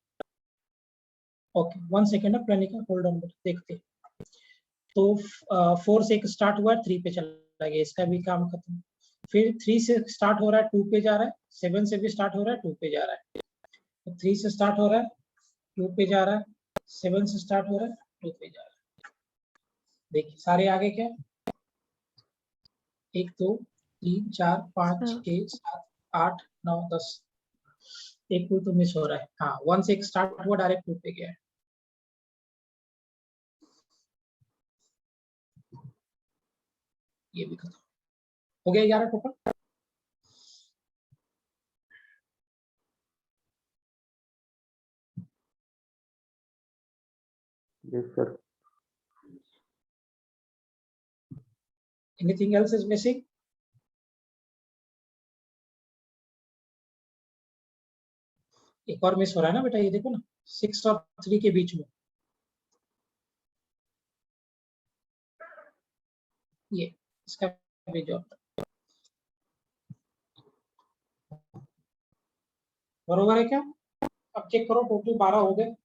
ओके 1 सेकेंड प्रणिका, होल्ड ऑन, देखते। तो 4 से एक स्टार्ट हुआ है, 3 पे चला गया, इसका भी काम खत्म। फिर 3 से स्टार्ट हो रहा है 2 पे जा रहा है, 7 से भी स्टार्ट हो रहा है 2 पे जा रहा है। तो 3 से स्टार्ट हो रहा है 2 पे जा रहा है, 7 से स्टार्ट हो रहा है 2 पे जा रहा है। देखिए सारे आगे क्या, 1 2 3 4 5 6 7 8 9 10, एक कोई तो मिस हो रहा है। हाँ 1 से एक स्टार्ट हुआ, डायरेक्ट 2 पे गया है। ये भी खत्म हो गया 11 total. Yes, sir. Anything else is missing? एक और मिस हो रहा है ना बेटा, ये देखो ना 6 और 3 के बीच में, ये इसका भी जॉब बरोबर है क्या? अब चेक करो, टोटल 12 हो गए,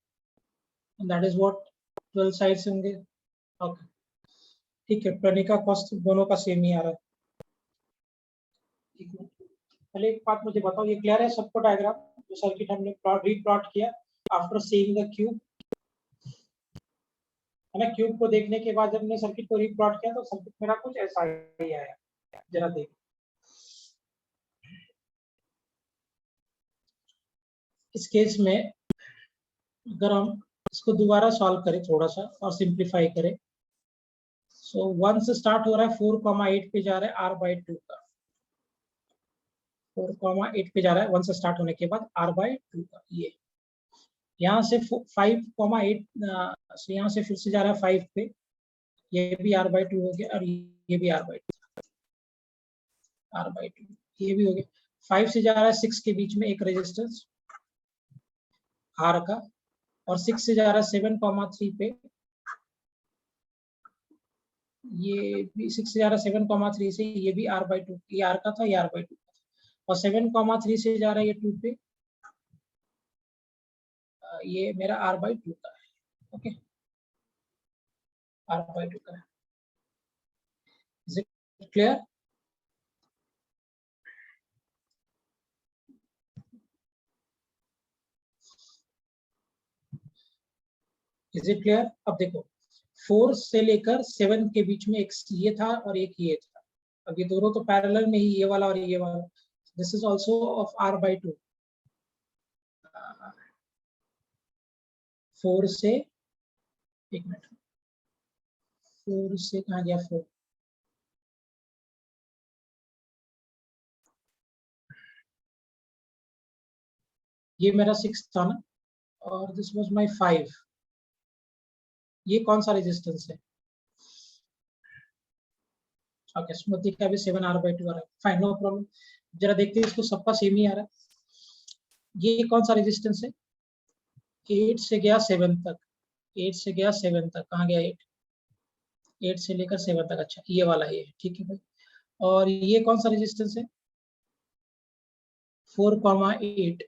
दैट इज व्हाट 12 साइड्स होंगे। ओके ठीक है, प्रणिका कॉस्ट दोनों का सेम ही आ रहा है। पहले एक बात मुझे बताओ, ये क्लियर है सबको डायग्राम, जो सर्किट हमने रीप्लॉट किया आफ्टर सीइंग द क्यूब, है ना? क्यूब को देखने के बाद जब हमने सर्किट को रीप्लॉट किया तो सर्किट मेरा कुछ ऐसा ही आया। जरा देख, इस केस में अगर हम इसको दोबारा सॉल्व करें थोड़ा सा और सिंप्लीफाई करें, सो 1 से स्टार्ट हो रहा है 4,8 पे जा रहा है r/2 का, 4,8 पे जा रहा है 1 से स्टार्ट होने के बाद r/2 का। ये यहाँ से 5,8 से यहाँ से फिर से जा रहा है 5 पे, ये भी r/2 हो गया, और ये भी r/2, ये भी हो गया। 5 से जा रहा है 6 के बीच में एक रेजिस्टेंस r का, और 6 से जा रहा है 7,3 पे, ये भी 6 से जा रहा है 7,3 से, ये भी r/2, ये r का था, ये r/2 का था, और 7,3 से जा रहा है ये 2 पे, ये मेरा r/2 का है। ओके, r/2 का है। Is it clear? Is it clear? अब देखो 4 से लेकर 7 के बीच में एक ये था और एक ये था, अब ये दोनों तो पैरेलल में ही, ये वाला और ये वाला, this is also of r/2। 4 से, एक मिनट, 4 से कहाँ गया 4, ये मेरा 6 था ना, और दिस वाज माय 5, ये कौन सा रेजिस्टेंस है? ओके, स्मृति का भी 7 r/2 आ रहा है, फाइन, नो प्रॉब्लम। जरा देखते हैं, इसको सबका सेम ही आ रहा है। ये कौन सा रेजिस्टेंस है? 8 से गया 7 तक, 8 से गया 7 तक, कहाँ गया 8, 8 से लेकर 7 तक, अच्छा ये वाला ये है, ठीक है भाई। और ये कौन सा रेजिस्टेंस है? 4,8,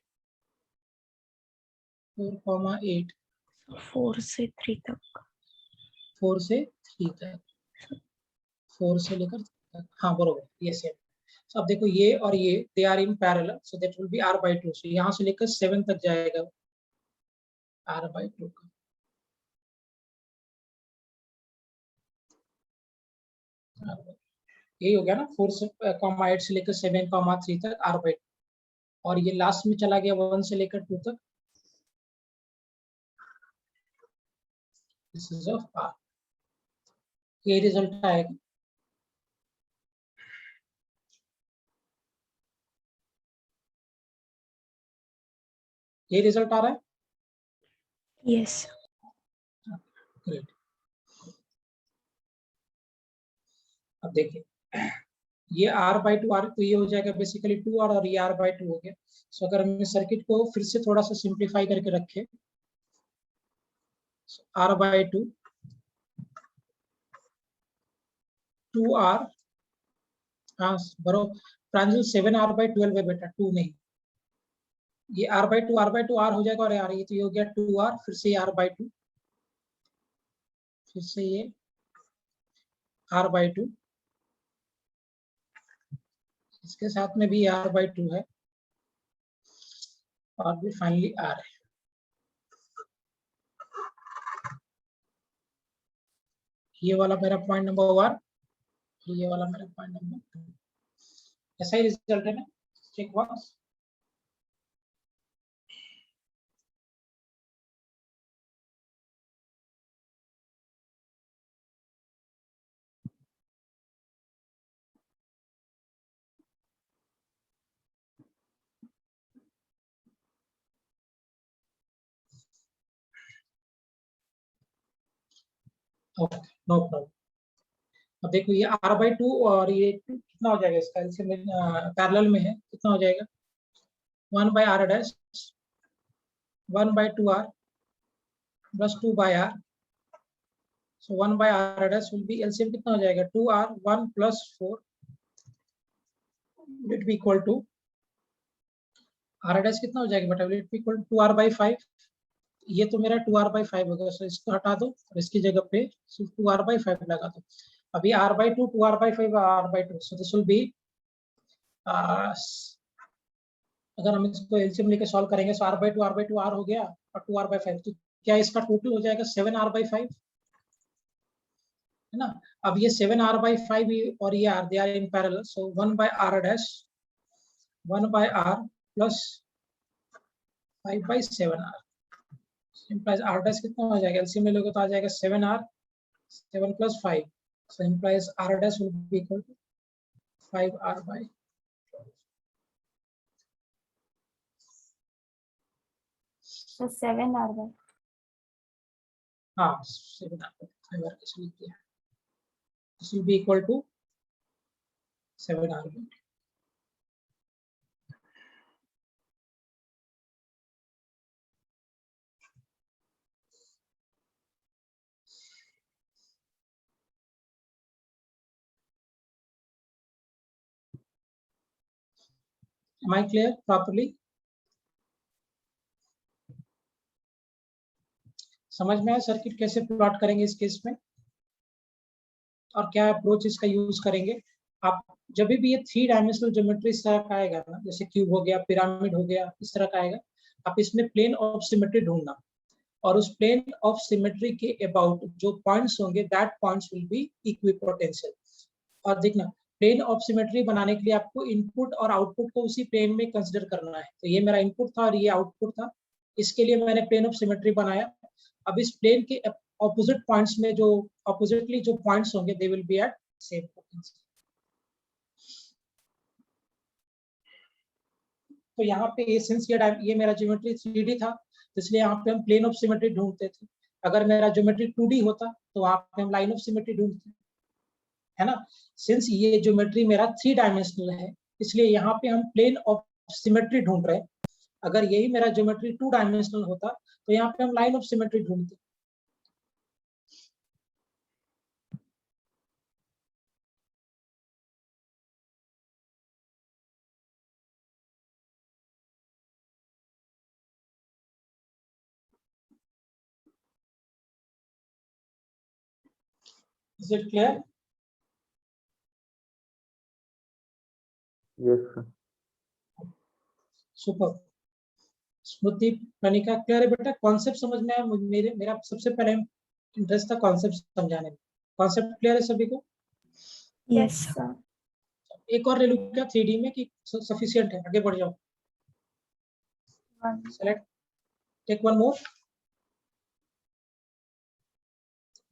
4,8 4 से 3 तक। 4 से 3 तक, 4 से लेकर 3 तक, हाँ बरोबर, ये सेम। So, अब देखो ये और ये they are in parallel, so that will be r/2, so यहाँ से लेकर 7 तक जाएगा r/2 का। यही हो गया ना, 4,8 से लेकर 7,3 तक r/2, और ये लास्ट में चला गया 1 से लेकर 2 तक, दिस इज ऑफ r। ये रिजल्ट आएगा। ये रिजल्ट आ रहा है। Yes. ग्रेट। अब देखिए ये r/2 r, तो ये हो जाएगा बेसिकली 2r, और ये r/2 हो गया। सो अगर हम सर्किट को फिर से थोड़ा सा सिंप्लीफाई करके रखें, r/2 2r, हाँ बरो, प्रांजल 7r/12 है बेटा, 2 नहीं। ये r/2 r हो जाएगा, और यार ये तो ये हो गया 2r, फिर से r/2, फिर से ये r/2, इसके साथ में भी r/2 है, और भी फाइनली r है। ये वाला मेरा पॉइंट नंबर 1, ये वाला मेरा पॉइंट नंबर 2। ऐसा ही रिजल्ट है ना, check box. Okay, no problem. अब देखो ये r/2 और ये कितना हो जाएगा, इसका एलसीएम पैरेलल में है, कितना हो जाएगा 1/r dash 1/2r plus 2/r, so 1/r dash will be LCM कितना हो जाएगा 2r 1 plus 4 will be equal to r dash कितना हो जाएगा बेटा, will be equal to 2r/5। ये तो मेरा 2r/5 होगा, सो इसको हटा दो और इसकी जगह पे सिर्फ 2r/5 लगा दो। अभी r/2 2r/5 r/2, so this will B, अगर हम इसको एलसीएम लेके सॉल्व करेंगे, सो r/2 r हो गया, और 2r/5, तो क्या इसका टोटल हो जाएगा 7r/5, है ना। अब ये 7r/5 और ये r, they are in parallel, so 1/r dash 1/r plus 5/7r, implies r dash कितना हो जाएगा, एलसीएम ले लोगे तो आ जाएगा 7r, 7 plus 5, so implies r dash will be equal to 5r/, So 7r/, हाँ 7r/, 5r कैसे लिख दिया, this will be equal to 7r/। Am I clear properly? समझ में आया सर्किट कैसे प्लॉट करेंगे इस केस में, और क्या अप्रोच इसका यूज करेंगे। आप जब भी ये 3 डायमेंशनल ज्योमेट्री इस तरह का आएगा ना, जैसे क्यूब हो गया, पिरामिड हो गया, इस तरह का आएगा, आप इसमें प्लेन ऑफ सिमेट्री ढूंढना, और उस प्लेन ऑफ सिमेट्री के अबाउट जो पॉइंट्स होंगे, that points will be equipotential. और देखना, प्लेन ऑफ सिमेट्री बनाने के लिए आपको इनपुट और आउटपुट को उसी प्लेन में कंसीडर करना है। तो ये मेरा इनपुट था और ये आउटपुट था, इसके लिए मैंने प्लेन ऑफ सिमेट्री बनाया। अब इस प्लेन के ऑपोजिट पॉइंट्स में जो ऑपोजिटली जो पॉइंट्स होंगे, they will be at same potential. तो यहाँ पे सिंस ये मेरा ज्योमेट्री 3D था, तो इसलिए यहाँ पे हम प्लेन ऑफ सिमेट्री ढूंढते थे। अगर मेरा ज्योमेट्री 2D होता तो वहां पे हम लाइन ऑफ सिमेट्री ढूंढते, है ना। सिंस ये ज्योमेट्री मेरा 3 डायमेंशनल है, इसलिए यहाँ पे हम प्लेन ऑफ सिमेट्री ढूंढ रहे हैं। अगर यही मेरा ज्योमेट्री 2 डायमेंशनल होता तो यहाँ पे हम लाइन ऑफ सिमेट्री ढूंढते। Is it clear? Yes, sir. Super. Smriti, Pranika, clear है बेटा? कॉन्सेप्ट समझ में आया? मेरा सबसे पहले इंटरेस्ट था कॉन्सेप्ट समझाने में। कॉन्सेप्ट क्लियर है सभी को? Yes, Yes, sir. एक और ले लूं क्या 3D में कि सफिशिएंट है? आगे बढ़ जाओ। One. Select, take one more.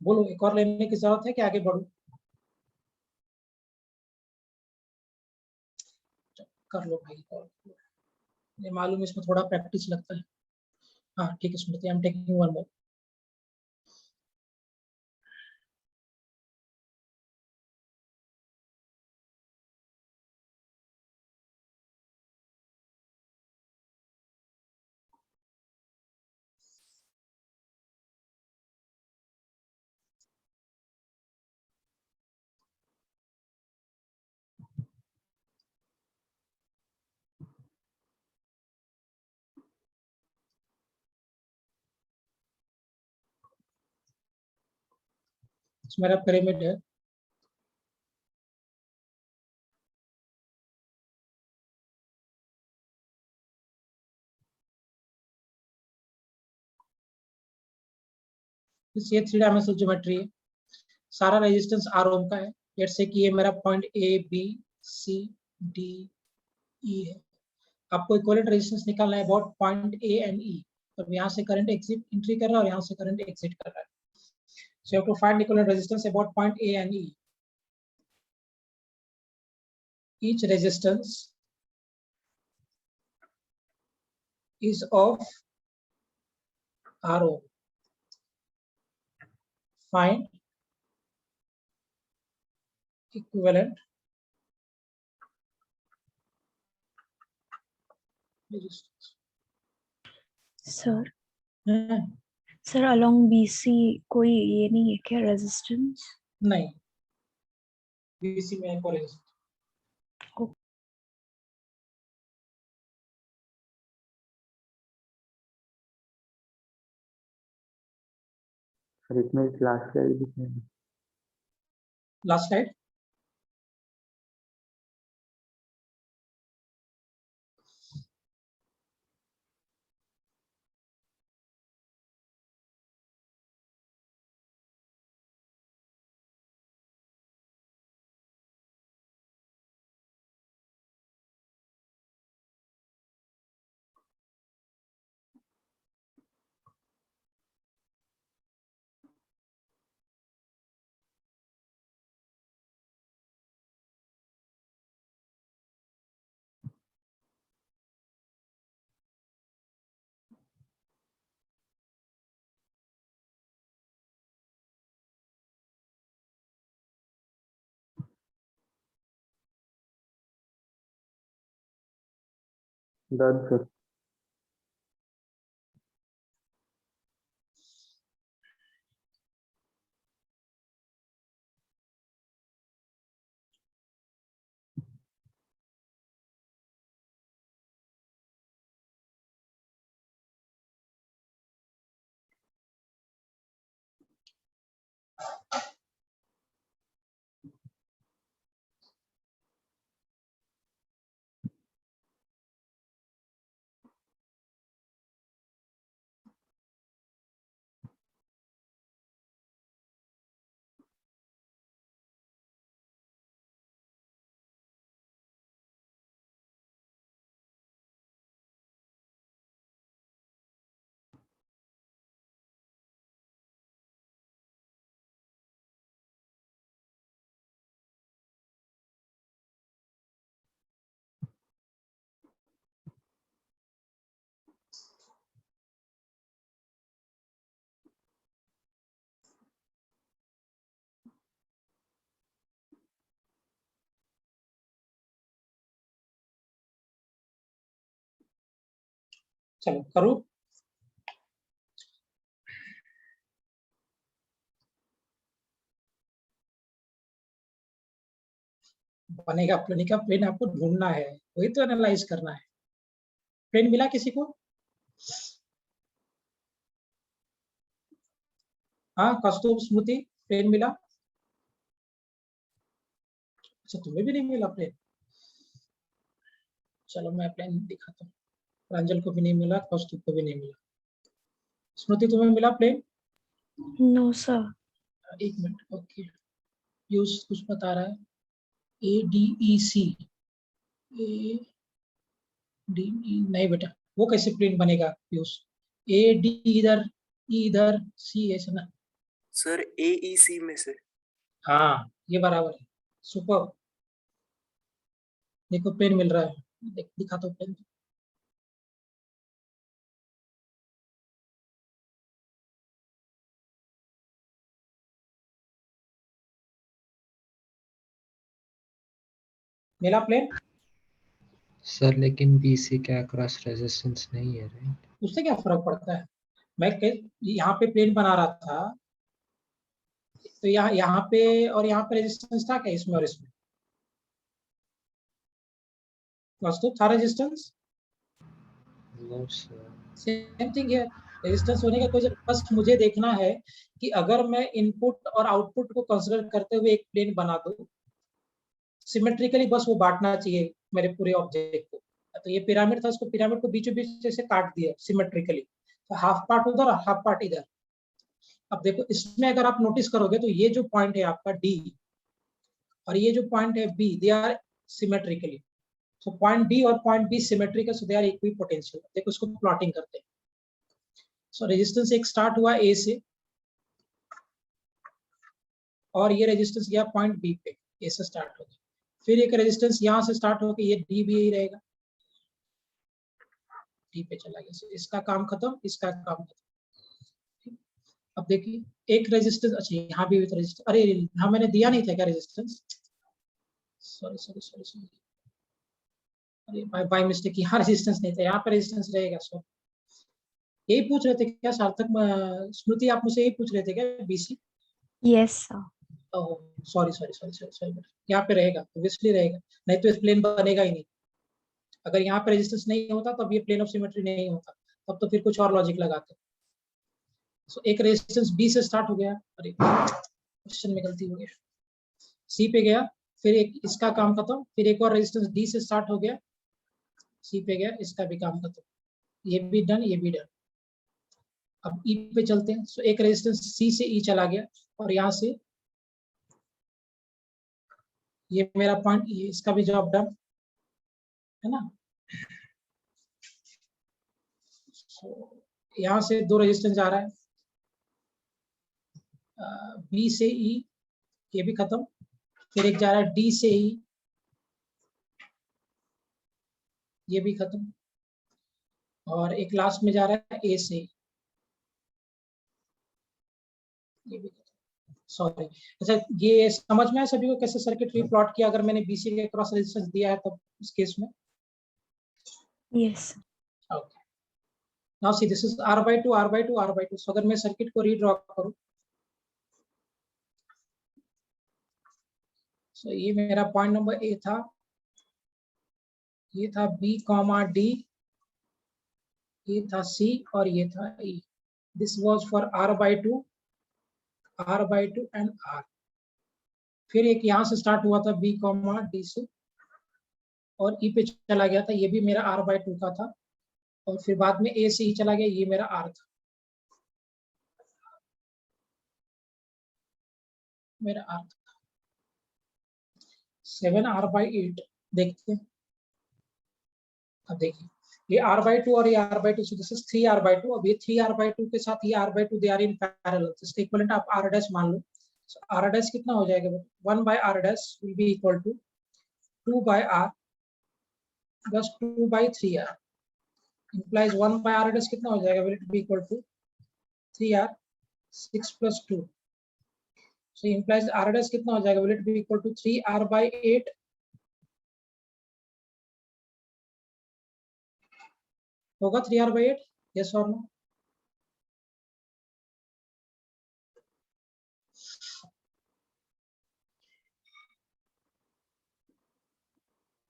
बोलो, एक और लेने की जरूरत है कि आगे बढ़ूं? कर लो भाई, ये मालूम, इसमें थोड़ा प्रैक्टिस लगता है। हाँ ठीक है Smriti, I am taking one more. मेरा पिरामिड है। ये 3 डायमेंशनल ज्योमेट्री है। सारा रेजिस्टेंस आर ओम का है। लेट्स से कि ये मेरा point A B C D E है। आपको इक्विवेलेंट रेजिस्टेंस निकालना है about point A and E. तो यहाँ से करंट एग्जिट एंट्री कर रहा है और यहाँ से करंट एग्जिट कर रहा है। So you have to find equivalent resistance about point A and E. Each resistance is of RO. Find equivalent resistance. Sir. Hmm. Sir, along BC कोई ये नहीं है क्या resistance? नहीं, BC में कोई resistance। सर इसमें लास्ट स्लाइड दिखने में। Last slide. Done sir. चलो करो। बनेगा प्लेन का प्लेन आपको ढूंढना है, वही तो एनालाइज करना है। प्लेन मिला किसी को? हाँ कौस्तुभ, स्मृति, प्लेन मिला? अच्छा तुम्हें भी नहीं मिला प्लेन? चलो मैं प्लेन दिखाता हूँ। प्रांजल को भी नहीं मिला, कौस्तुभ को भी नहीं मिला। स्मृति तुम्हें मिला प्लेन? No, sir. एक मिनट, ओके। पीयूष कुछ बता रहा है, ADEC, ADE नहीं बेटा, वो कैसे प्लेन बनेगा पीयूष? AD इधर, E इधर, C ऐसे ना। सर AEC में से। हाँ ये बराबर है, सुपर। देखो पेन मिल रहा है, दिखाता हूँ पेन। मिला प्लेन? सर लेकिन BC के अक्रॉस रेजिस्टेंस नहीं है, राइट? उससे क्या फर्क पड़ता है? मैं यहाँ पे प्लेन बना रहा था, तो यहाँ पे और यहाँ पे रेजिस्टेंस था क्या इसमें और इसमें? वास्तव था resistance? No sir. Same thing है, रेजिस्टेंस होने का कोई, बस मुझे देखना है कि अगर मैं इनपुट और आउटपुट को कंसीडर करते हुए एक प्लेन बना दूं सिमेट्रिकली, बस वो बांटना चाहिए मेरे पूरे ऑब्जेक्ट को। तो ये पिरामिड था, इसको पिरामिड को बीचों बीच से काट दिया सिमेट्रिकली, तो हाफ पार्ट उधर और हाफ पार्ट इधर। अब देखो इसमें अगर आप नोटिस करोगे तो ये जो पॉइंट है आपका D और ये जो पॉइंट है B, they are symmetrically. So point D और point B symmetrical, so they are equipotential. देखो इसको प्लॉटिंग करते हैं। सो रेजिस्टेंस एक स्टार्ट हुआ A से और ये रेजिस्टेंस गया पॉइंट B पे, A से स्टार्ट हो गया। फिर एक रेजिस्टेंस यहाँ से स्टार्ट होकर ये D भी यही रहेगा, D पे चला गया। so इसका काम खत्म, इसका काम खत्म। अब देखिए एक रेजिस्टेंस, अच्छा यहाँ भी रेजिस्टेंस, अरे यहाँ मैंने दिया नहीं था क्या resistance? Sorry sorry sorry sorry, अरे बाय मिस्टेक यहाँ रेजिस्टेंस नहीं था, यहाँ पे रेजिस्टेंस रहेगा। सो यही पूछ रहे थे क्या सार्थक, स्मृति आप मुझसे यही पूछ रहे थे क्या BC? Yes, sir. Sorry sorry sorry sorry sorry बेटा, यहाँ पे रहेगा, ऑब्वियसली रहेगा, नहीं तो प्लेन बनेगा ही नहीं। अगर यहाँ पे रेजिस्टेंस नहीं होता तब ये प्लेन ऑफ सिमेट्री नहीं होता, तब तो फिर कुछ और लॉजिक लगाते। सो एक रेजिस्टेंस B से स्टार्ट हो गया, अरे क्वेश्चन में गलती हो गई, C पे गया, फिर एक इसका काम खत्म, फिर एक और रेजिस्टेंस D से स्टार्ट हो गया, C पे गया, इसका भी काम खत्म, ये भी डन, ये भी डन। अब E पे चलते हैं। सो एक रेजिस्टेंस C से E चला गया और यहाँ से ये मेरा पॉइंट, ये इसका भी जॉब डन है ना। सो यहाँ से दो रेजिस्टेंस आ रहा है, B से E, ये भी खत्म। फिर एक जा रहा है D से E, ये भी खत्म। और एक लास्ट में जा रहा है A से E, ये भी खत्म। सॉरी, अच्छा ये समझ में है सभी को कैसे सर्किट प्लॉट किया अगर मैंने BC के क्रॉस रेजिस्टेंस दिया है तब इस केस में? Yes. Okay, now see this is R/2 R/2 R/2। सो अगर मैं सर्किट को रीड्रॉ करूं, सो ये मेरा पॉइंट नंबर A था, ये था B, D, ये था C और ये था E। This was for R/2 and R। फिर एक यहाँ से स्टार्ट हुआ था B, D से और E पे चला गया था, ये भी मेरा R/2 का था। और फिर बाद में A से E चला गया, ये मेरा R था, मेरा R था। 7R/8 देखते हैं। अब देखिए ये R/2 और ये R/2, so this is 3R/2। अब ये 3R/2 के साथ ये R/2 they are in parallel, इसका इक्विवेलेंट आप R डैश मान लो। so R डैश कितना हो जाएगा? 1/R dash will be equal to 2/R plus 2/3R, implies 1/R dash कितना हो जाएगा? Will it be equal to 3R 6 + 2, so implies R dash कितना हो जाएगा? Will it be equal to 3R/8 होगा? 3R/8, यस और no?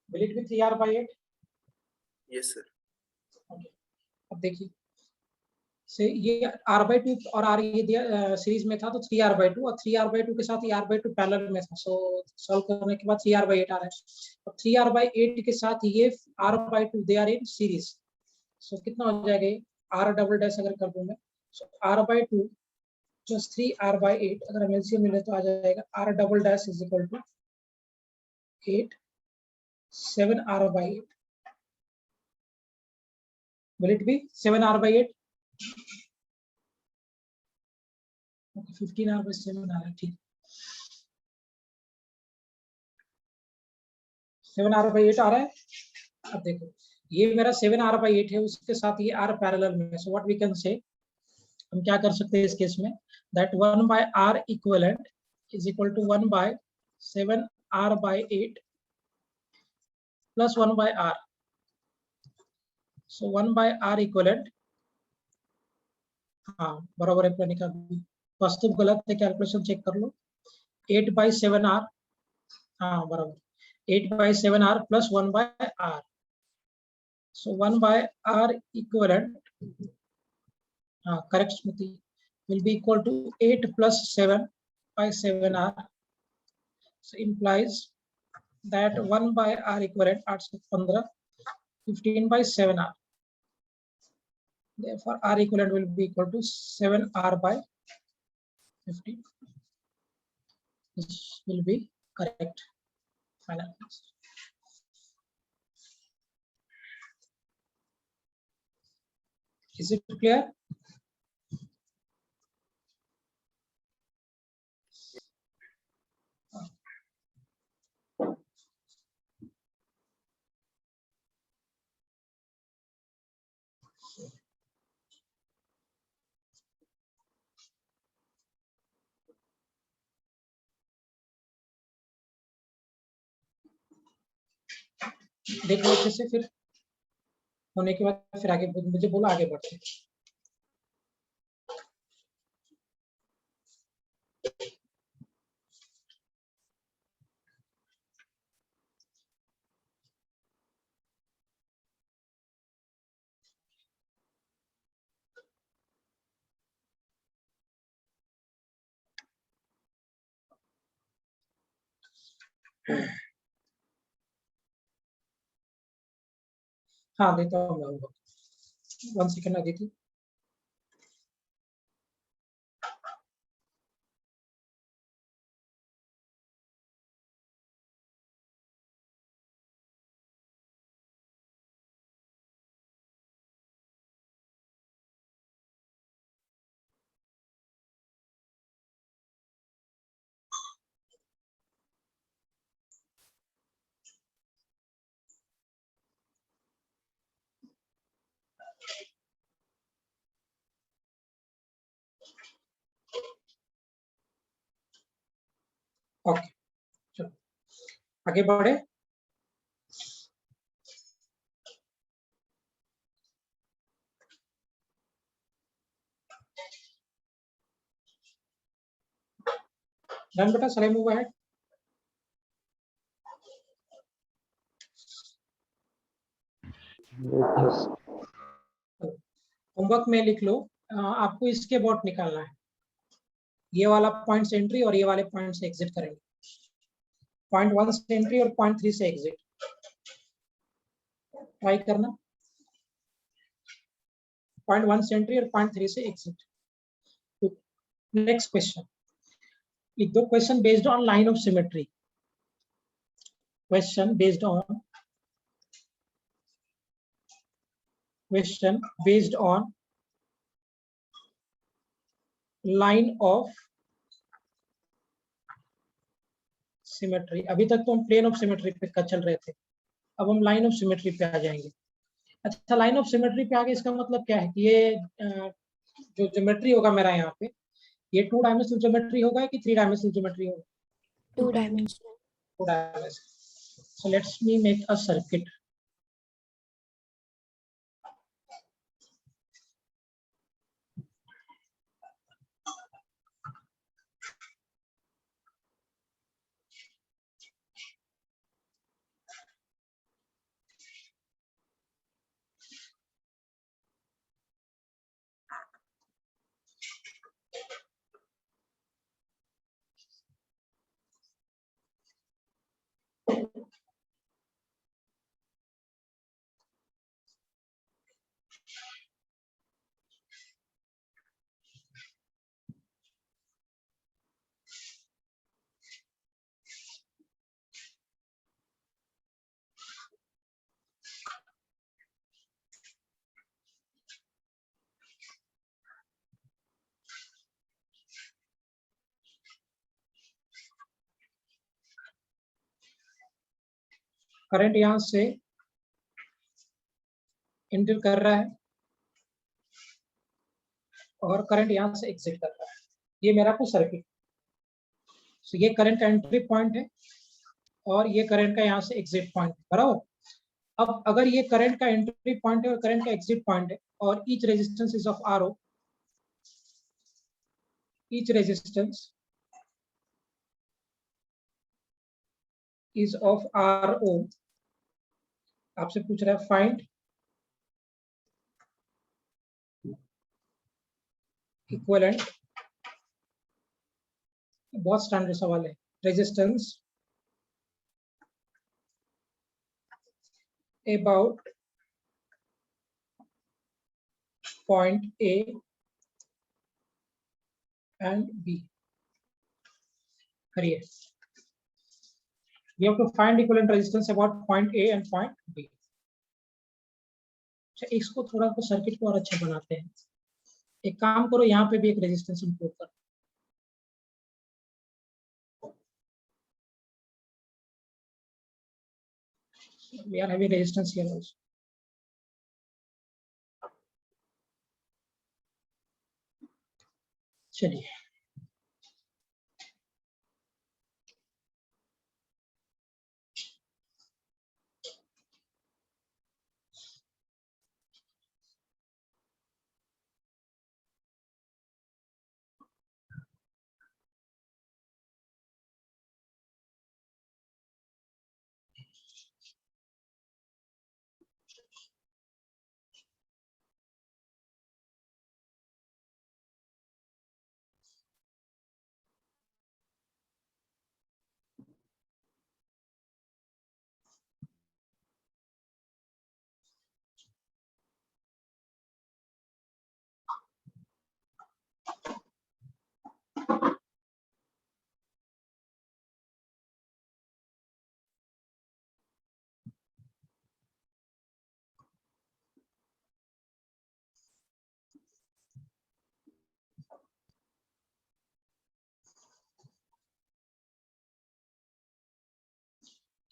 Will it be 3R/8? Yes sir. अब देखिए से ये r/2 और r ये दिया सीरीज में था तो 3r/2 और 3r/2 के साथ ये r/2 पैरेलल में था, सो सॉल्व करने के बाद 3r/8 आ रहा है। अब 3r/8 के साथ ये r/2 they are in series, सो कितना हो जाएगा ये r डबल डैश अगर कर दूं मैं, सो r/2 प्लस 3r/8 अगर हम एलसीएम ले तो आ जाएगा r double dash is equal to 8 7r/8। will it be 7r/8? 15r/7 आ रहा है, ठीक। 7r/8 आ रहा है। अब देखो ये मेरा 7r/8 है, उसके साथ ये r पैरेलल में है, so what we can say, हम क्या कर सकते हैं इस केस में, that 1/r equivalent is equal to 1/7r/8 plus 1/r, so 1/r equivalent, हाँ बराबर है प्रणिका, वास्तव गलत है, कैलकुलेशन चेक कर लो, 8/7r, हाँ बराबर 8/7r plus 1/r, so 1/r equivalent, correct Smriti, will be equal to 8 plus 7/7r, so implies that 1/r equivalent 8 से 15 15/7r, therefore r equivalent will be equal to 7r/15. This will be correct final answer. Is it clear? देख लो अच्छे से, फिर होने के बाद फिर आगे मुझे बोलो, आगे बढ़ते हैं। हाँ देता हूँ मैं, 1 सेकेंड आ देती। ओके चलो आगे बढ़े। डन बेटा, चले मूव अहेड। होमवर्क में लिख लो, आपको इसके अबाउट निकालना है, ये वाला पॉइंट से एंट्री और ये वाले पॉइंट से एग्जिट करेंगे, पॉइंट 1 से एंट्री और पॉइंट 3 से एग्जिट, ट्राई करना, पॉइंट 1 से एंट्री और पॉइंट 3 से एग्जिट। नेक्स्ट क्वेश्चन लिख दो, question based on line of symmetry, question based on line of symmetry. अभी तक तो हम प्लेन ऑफ सिमेट्री पे चल रहे थे, अब हम लाइन ऑफ सिमेट्री पे आ जाएंगे। अच्छा, लाइन ऑफ सिमेट्री पे आगे इसका मतलब क्या है कि ये जो ज्योमेट्री होगा मेरा यहाँ पे, ये 2 डायमेंशनल ज्योमेट्री होगा कि 3 डायमेंशनल ज्योमेट्री होगा? 2 dimensional. 2 dimensional. So let's me make a circuit. Current यहां से एंटर कर रहा है और करंट यहां से एग्जिट कर रहा है। ये मेरा कुछ सर्किट, तो ये करंट का एंट्री पॉइंट है और ये करंट का यहाँ से एग्जिट पॉइंट, बराबर। अब अगर ये करंट का एंट्री पॉइंट है और करंट का एग्जिट पॉइंट है और each resistance is of R O, each resistance is of R O, आपसे पूछ रहा है फाइंड इक्विवेलेंट, बहुत स्टैंडर्ड सवाल है, resistance about point A and B. करिए, we have to find equivalent resistance about point A and point B. अच्छा, इसको थोड़ा को सर्किट को और अच्छा बनाते हैं। एक काम करो, यहाँ पे भी एक रेजिस्टेंस इंपोर्ट करो। We are having resistance here also. चलिए,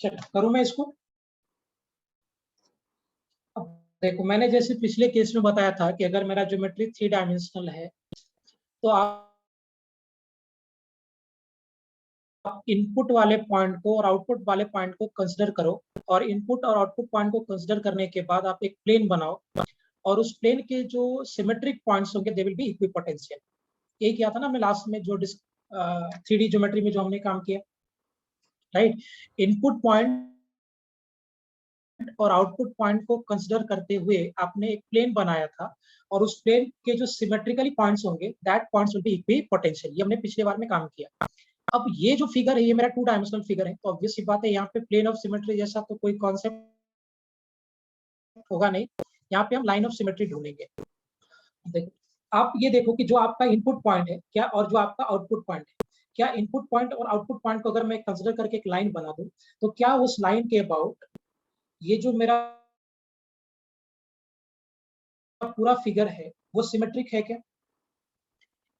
चलो करूं मैं इसको। अब देखो, मैंने जैसे पिछले केस में बताया था कि अगर मेरा ज्योमेट्री 3 डायमेंशनल है तो आप इनपुट वाले पॉइंट को और आउटपुट वाले पॉइंट को कंसीडर करो, और इनपुट और आउटपुट पॉइंट को कंसीडर करने के बाद आप एक प्लेन बनाओ और उस प्लेन के जो सिमेट्रिक पॉइंट्स होंगे दे विल बी इक्विपोटेंशियल। ये किया था ना मैं लास्ट में, जो 3D ज्योमेट्री में जो हमने काम किया, राइट। इनपुट पॉइंट और आउटपुट पॉइंट को कंसीडर करते हुए आपने एक प्लेन बनाया था और उस प्लेन के जो सिमेट्रिकली पॉइंट्स होंगे that points will be equipotential. ये हमने पिछले बार में काम किया। अब ये जो फिगर है ये मेरा 2 डायमेंशनल फिगर है, तो ऑब्वियस सी बात है यहाँ पे प्लेन ऑफ सिमेट्री जैसा तो कोई कॉन्सेप्ट होगा नहीं, यहाँ पे हम लाइन ऑफ सिमेट्री ढूंढेंगे। देखो, आप ये देखो कि जो आपका इनपुट पॉइंट है क्या और जो आपका आउटपुट पॉइंट है, क्या इनपुट पॉइंट और आउटपुट पॉइंट को अगर मैं कंसीडर करके एक लाइन बना दूं तो क्या उस लाइन के अबाउट ये जो मेरा पूरा फिगर है वो सिमेट्रिक है क्या?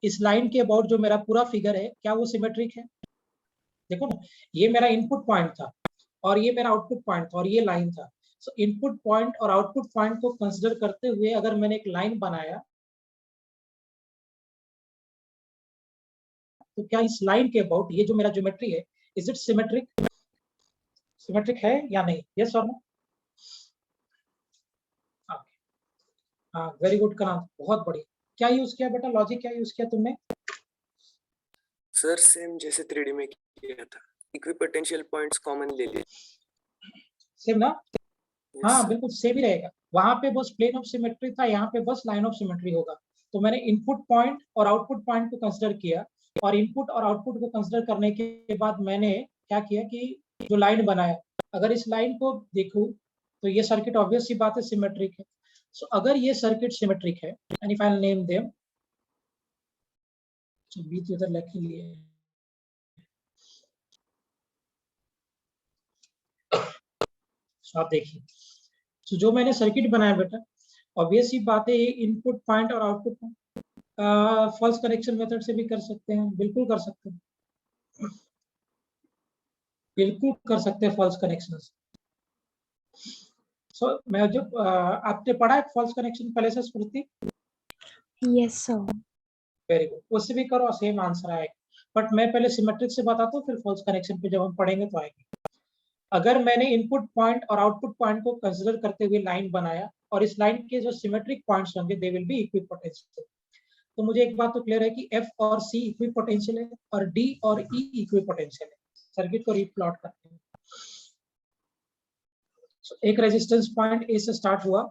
इस लाइन के अबाउट जो मेरा पूरा फिगर है क्या वो सिमेट्रिक है? देखो ना, ये मेरा इनपुट पॉइंट था और ये मेरा आउटपुट पॉइंट था और ये लाइन था। सो इनपुट पॉइंट और आउटपुट पॉइंट को कंसीडर करते हुए अगर मैंने एक लाइन बनाया तो क्या इस लाइन के अबाउट ये जो मेरा ज्योमेट्री है इज इट सिमेट्रिक? सिमेट्रिक है या नहीं? यस और नो? हाँ, वेरी गुड कनाल, बहुत बढ़िया। क्या यूज किया बेटा, लॉजिक क्या यूज किया तुमने? सर सेम जैसे 3D में किया था, इक्विपोटेंशियल पॉइंट्स कॉमन ले लिए। सेम ना? Yes, हाँ sir. बिल्कुल सेम ही रहेगा। वहां पे बस प्लेन ऑफ सिमेट्री था, यहाँ पे बस लाइन ऑफ सिमेट्री होगा। तो मैंने इनपुट पॉइंट और आउटपुट पॉइंट को कंसीडर किया और इनपुट और आउटपुट को कंसीडर करने के बाद मैंने क्या किया कि जो लाइन बनाया, अगर इस लाइन को देखूं तो ये सर्किट ऑब्वियस सी बात है सिमेट्रिक है। सो अगर ये सर्किट सिमेट्रिक है and if I name them, तो बी तो इधर लिख लिए, आप देखिए। तो जो मैंने सर्किट बनाया बेटा, ऑब्वियस ही बात है ये इनपुट पॉइंट और output point false connection method से भी कर सकते हैं, बिल्कुल कर सकते हैं, बिल्कुल कर सकते हैं फॉल्स कनेक्शन। सो मैं जब आपने पढ़ा है फॉल्स कनेक्शन पहले से स्मृति? Yes, sir. वेरी गुड, उससे भी करो, सेम आंसर आएगा। बट मैं पहले सिमेट्रिक से बताता हूँ, फिर फॉल्स कनेक्शन पे जब हम पढ़ेंगे तो आएगी। अगर मैंने इनपुट पॉइंट और आउटपुट पॉइंट को कंसीडर करते हुए लाइन बनाया और इस लाइन के जो सिमेट्रिक पॉइंट्स होंगे दे विल बी इक्विपोटेंशियल, तो मुझे एक बात तो क्लियर है कि F और C इक्विपोटेंशियल है और D और E इक्विपोटेंशियल है। सर्किट को रीप्लॉट करते हैं। एक रेजिस्टेंस पॉइंट A से स्टार्ट हुआ,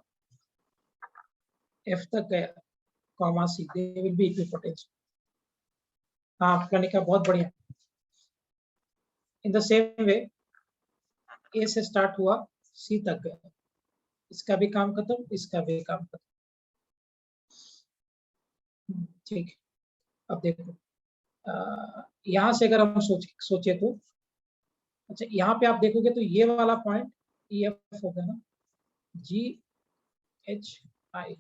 F तक गया, comma C, they will B equipotential. हाँ प्रणिका, बहुत बढ़िया। In the same way A से स्टार्ट हुआ, C तक गया, इसका भी काम खत्म, इसका भी काम खत्म। ठीक, अब देखो यहां से अगर हम सोचे तो, अच्छा यहाँ पे आप देखोगे तो ये वाला पॉइंट EF होगा ना, GHI।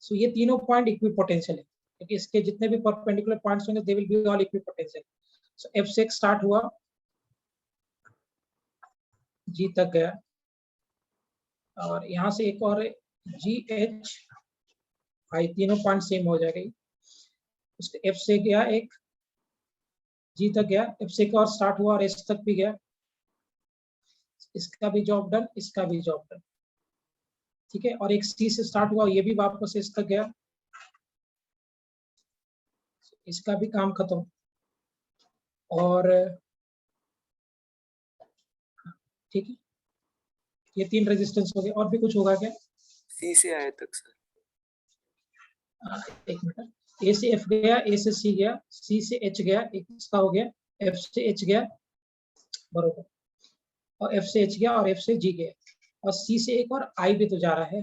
सो ये तीनों पॉइंट इक्विपोटेंशियल है, क्योंकि इसके जितने भी परपेंडिकुलर पॉइंट्स होंगे they will be all equipotential. So F से स्टार्ट हुआ, G तक गया, और यहाँ से एक और GHI, तीनों पॉइंट सेम हो जाएगा। उसके F से गया एक, G तक गया, F से एक और स्टार्ट हुआ और S तक भी गया, इसका भी जॉब डन, इसका भी जॉब डन। ठीक है, और एक C से स्टार्ट हुआ, ये भी वापस S तक गया, इसका भी काम खत्म। और ठीक है, ये तीन रेजिस्टेंस हो गए। और भी कुछ होगा क्या? C से आए तक सर। एक मिनट, A से F गया, A से C गया, C से H गया, एक इसका हो गया, F से H गया, बरोबर, और F से H गया और F से G गया, और C से एक और I भी तो जा रहा है,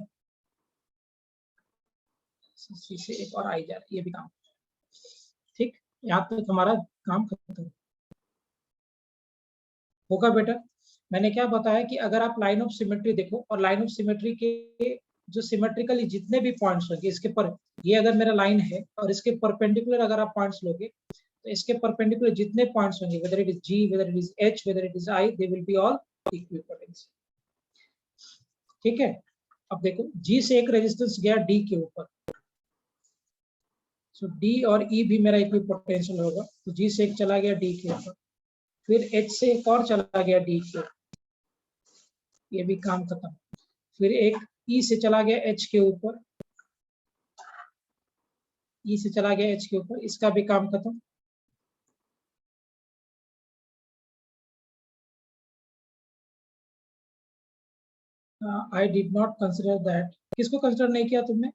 C से एक और I जा रहा है, ये भी काम। ठीक, यहाँ तक हमारा काम खत्म होगा बेटा। मैंने क्या बताया कि अगर आप लाइन ऑफ सिमेट्री देखो, और लाइन ऑफ सिमेट्री के जो सिमेट्रिकली जितने भी पॉइंट्स होंगे इसके पर, ये अगर मेरा लाइन है और इसके परपेंडिकुलर अगर आप पॉइंट्स लोगे तो इसके परपेंडिकुलर जितने पॉइंट्स होंगे, whether it is G, whether it is H, whether it is I, they will be all equipotential. ठीक है, अब देखो G से एक रेजिस्टेंस गया D के ऊपर, सो D और E भी मेरा इक्विपोटेंशियल होगा, तो G से एक चला गया D के ऊपर, फिर H से एक और चला गया D के ऊपर, ये भी काम खत्म। फिर एक E से चला गया H के ऊपर, E से चला गया H के ऊपर, इसका भी काम खत्म। I did not consider that। किसको कंसिडर नहीं किया तुमने?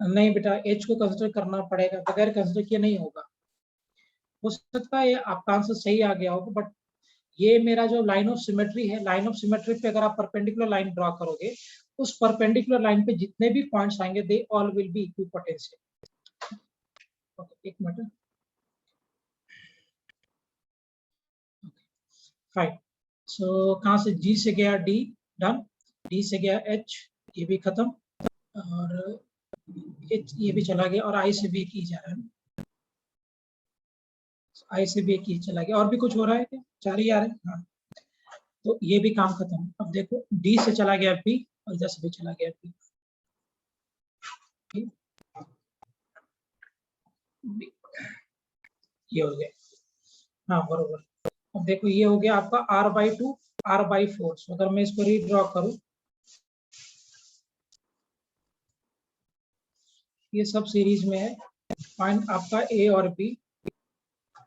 नहीं बेटा, H को कंसिडर करना पड़ेगा, बगैर कंसिडर किए नहीं होगा। हो सकता है आपका आंसर सही आ गया होगा, बट ये मेरा जो लाइन ऑफ सिमेट्री है, लाइन ऑफ सिमेट्री पे अगर आप परपेंडिकुलर लाइन ड्रॉ करोगे, उस परपेंडिकुलर लाइन पे जितने भी पॉइंट्स आएंगे they all will be equipotential. Okay, एक मिनट, फाइन। सो कहाँ से G से गया D, डन, D से गया H, ये भी खत्म, और H ये भी चला गया, और I से भी एक ही जा रहा है, I से भी एक ही चला गया। और भी कुछ हो रहा है क्या? चार ही आ रहे हैं, हाँ, तो ये भी काम खत्म। अब देखो D से चला गया B, और इधर से भी चला गया B, ये हो गया, हाँ बरोबर। अब देखो ये हो गया आपका R/2 R/4। सो अगर मैं इसको रीड्रॉ करूं, ये सब सीरीज में है, पॉइंट आपका A और B,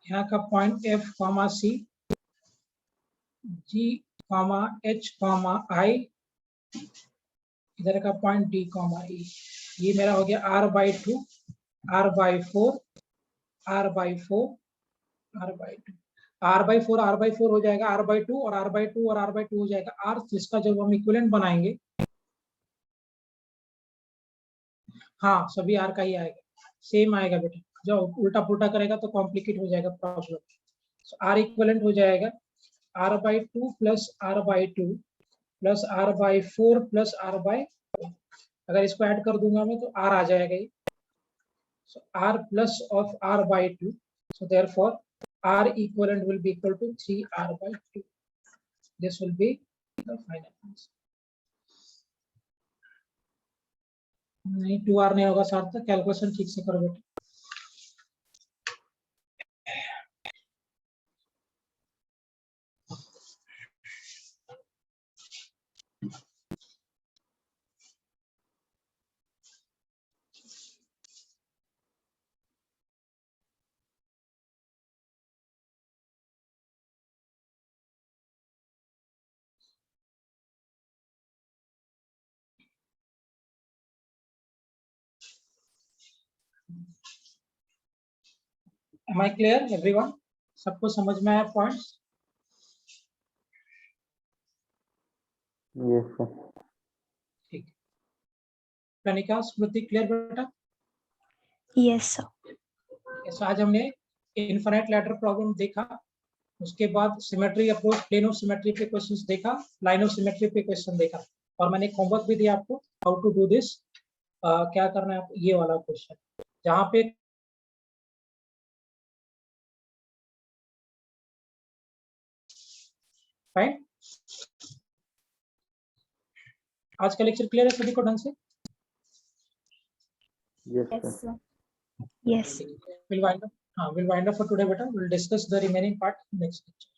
यहाँ का point F, C, G, H, I, इधर का पॉइंट D, E। ये मेरा हो गया R/2 R/4 R/4 R/2, R/4 हो जाएगा, R/2 और R/2 और R/2 हो जाएगा R, जिसका जब हम इक्विवेलेंट बनाएंगे, हाँ सभी R का ही आएगा, सेम आएगा बेटा। जब उल्टा पुल्टा करेगा तो कॉम्प्लिकेट हो जाएगा प्रॉब्लम। सो R इक्विवेलेंट हो जाएगा R/2 plus R/2 plus R/4 plus R/4। अगर इसको ऐड कर दूंगा मैं तो R आ जाएगा ये। सो R plus of R/2 So therefore R equivalent will be equal to 3R by 2. This will be the final answer. नहीं 2R नहीं होगा सार्थक, कैलकुलेशन ठीक से करो बेटा. Am I clear everyone? सबको समझ में आया पॉइंट्स? Yes, sir. ठीक. प्रणिका, स्मृति, क्लियर बेटा? Yes, sir. yes, आज हमने इनफाइनाइट लैडर प्रॉब्लम देखा, उसके बाद symmetry approach, plane of symmetry पे क्वेश्चंस देखा, लाइन ऑफ सिमेट्री पे क्वेश्चन देखा, और मैंने एक होमवर्क भी दिया आपको, हाउ टू डू दिस. क्या करना है आपको, ये वाला क्वेश्चन जहाँ पे फाइन. आज का लेक्चर क्लियर है सभी को ढंग से? Yes, Yes, sir. sir. Yes. We'll wind up for today बेटा. We'll discuss the remaining part next lecture.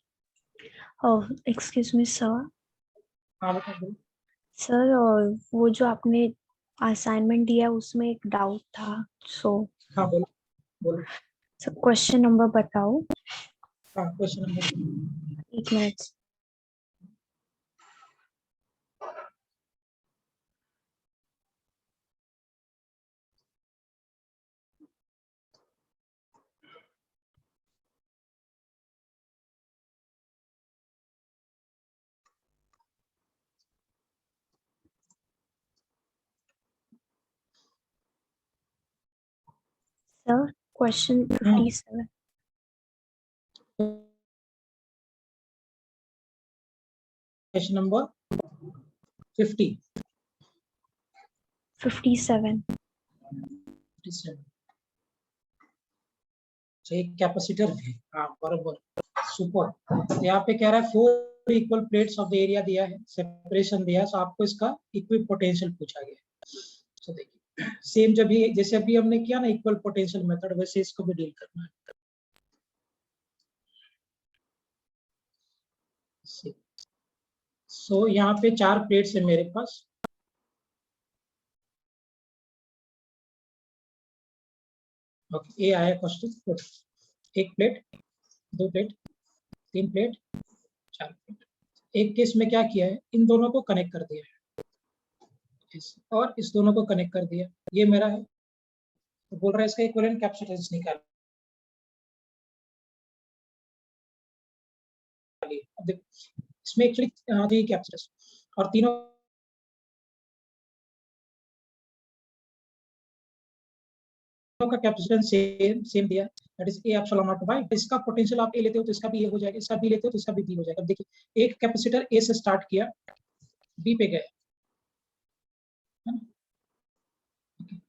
Oh, excuse me, sir. हाँ बेटा बोलो. Sir, वो जो आपने असाइनमेंट दिया उसमें एक डाउट था, so हाँ बोलो बोलो. so क्वेश्चन नंबर बताओ. हाँ क्वेश्चन नंबर. एक minute. Sir, question 57. Question number 50. 57. एक कैपेसिटर है. हाँ बराबर, सुपर. यहाँ पे कह रहा है 4 equal plates of the area दिया है, सेपरेशन दिया है, सो आपको इसका इक्वल पोटेंशियल पूछा गया है. सो देखिए सेम जब भी जैसे अभी हमने किया ना इक्वल पोटेंशियल मेथड, वैसे इसको भी डील करना है. सो यहाँ पे 4 प्लेट्स है मेरे पास. ओके, ए आया क्वेश्चन. एक प्लेट, 2 प्लेट, 3 प्लेट, 4 प्लेट. एक केस में क्या किया है, इन दोनों को कनेक्ट कर दिया है और इस दोनों को कनेक्ट कर दिया. ये मेरा है, तो बोल रहा है इसका इक्विवेलेंट कैपेसिटेंस निकाल. इसमें एक्चुअली 3 कैपेसिटेंस और तीनों का कैपेसिटेंस सेम दिया, that is a epsilon not by. इसका पोटेंशियल आप ए लेते हो तो इसका भी ए हो जाएगा, इसका बी लेते हो तो इसका भी बी हो जाएगा. अब देखिए एक कैपेसिटर ए से स्टार्ट किया, बी पे गया.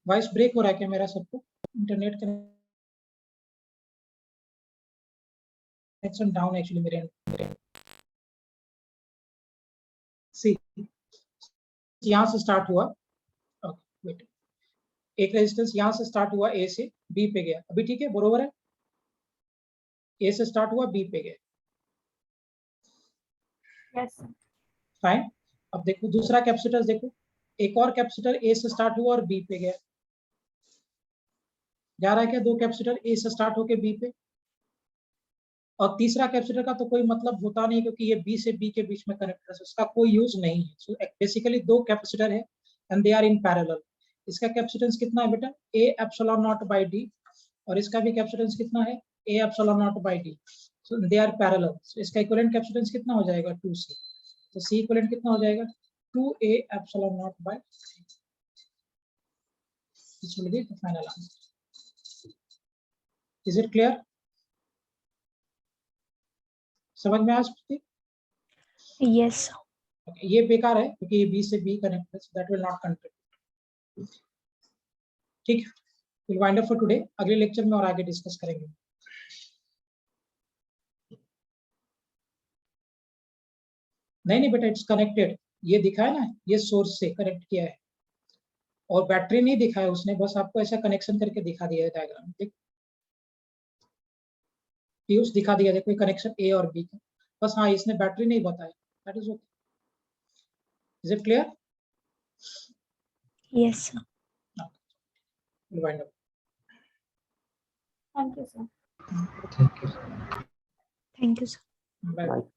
वॉइस ब्रेक हो रहा है क्या मेरा? सबको इंटरनेट कनेक्शन डाउन एक्चुअली मेरे एंड. सी यहाँ से स्टार्ट हुआ. ओके वेट, एक रेजिस्टेंस यहाँ से स्टार्ट हुआ, ए से बी पे गया. अभी ठीक है, बरोबर है. ए से स्टार्ट हुआ, बी पे गया. Yes, sir. फाइन. अब देखो दूसरा कैपेसिटर, देखो एक और कैपेसिटर ए से स्टार्ट हुआ और बी पे गया. जा रहा है क्या 2 कैपेसिटर ए से स्टार्ट होके बी पे. और तीसरा कैपेसिटर का तो कोई मतलब होता नहीं, क्योंकि ये बी से बी के बीच में कनेक्ट है, उसका कोई यूज नहीं है. सो बेसिकली 2 कैपेसिटर है and they are in parallel. इसका कैपेसिटेंस कितना है बेटा? A epsilon not by D, और इसका भी कैपेसिटेंस कितना है? A epsilon not by D. So they are parallel. So इसका इक्विवेलेंट कैपेसिटेंस कितना हो जाएगा? 2c. तो c इक्विवेलेंट कितना हो जाएगा? 2a epsilon not by. This will be the final answer. Is it clear? समझ में आ सकती? Yes, sir. ये बेकार है क्योंकि ये बी से बी कनेक्ट है, दैट विल नॉट कंट्रीब्यूट. ठीक है, will wind up for today. अगले लेक्चर में और आगे डिस्कस करेंगे. नहीं बेटा, इट्स कनेक्टेड, ये दिखा है ना, ये सोर्स से कनेक्ट किया है, और बैटरी नहीं दिखा है उसने, बस आपको ऐसा कनेक्शन करके दिखा दिया है डायग्राम, ठीक, फ्यूज दिखा दिया है, कोई कनेक्शन ए और बी का, बस हाँ इसने बैटरी नहीं बताया, that is okay. Is it clear? Yes, sir. Wind up. Thank you, sir. Thank you. Thank you, sir. Bye. Bye.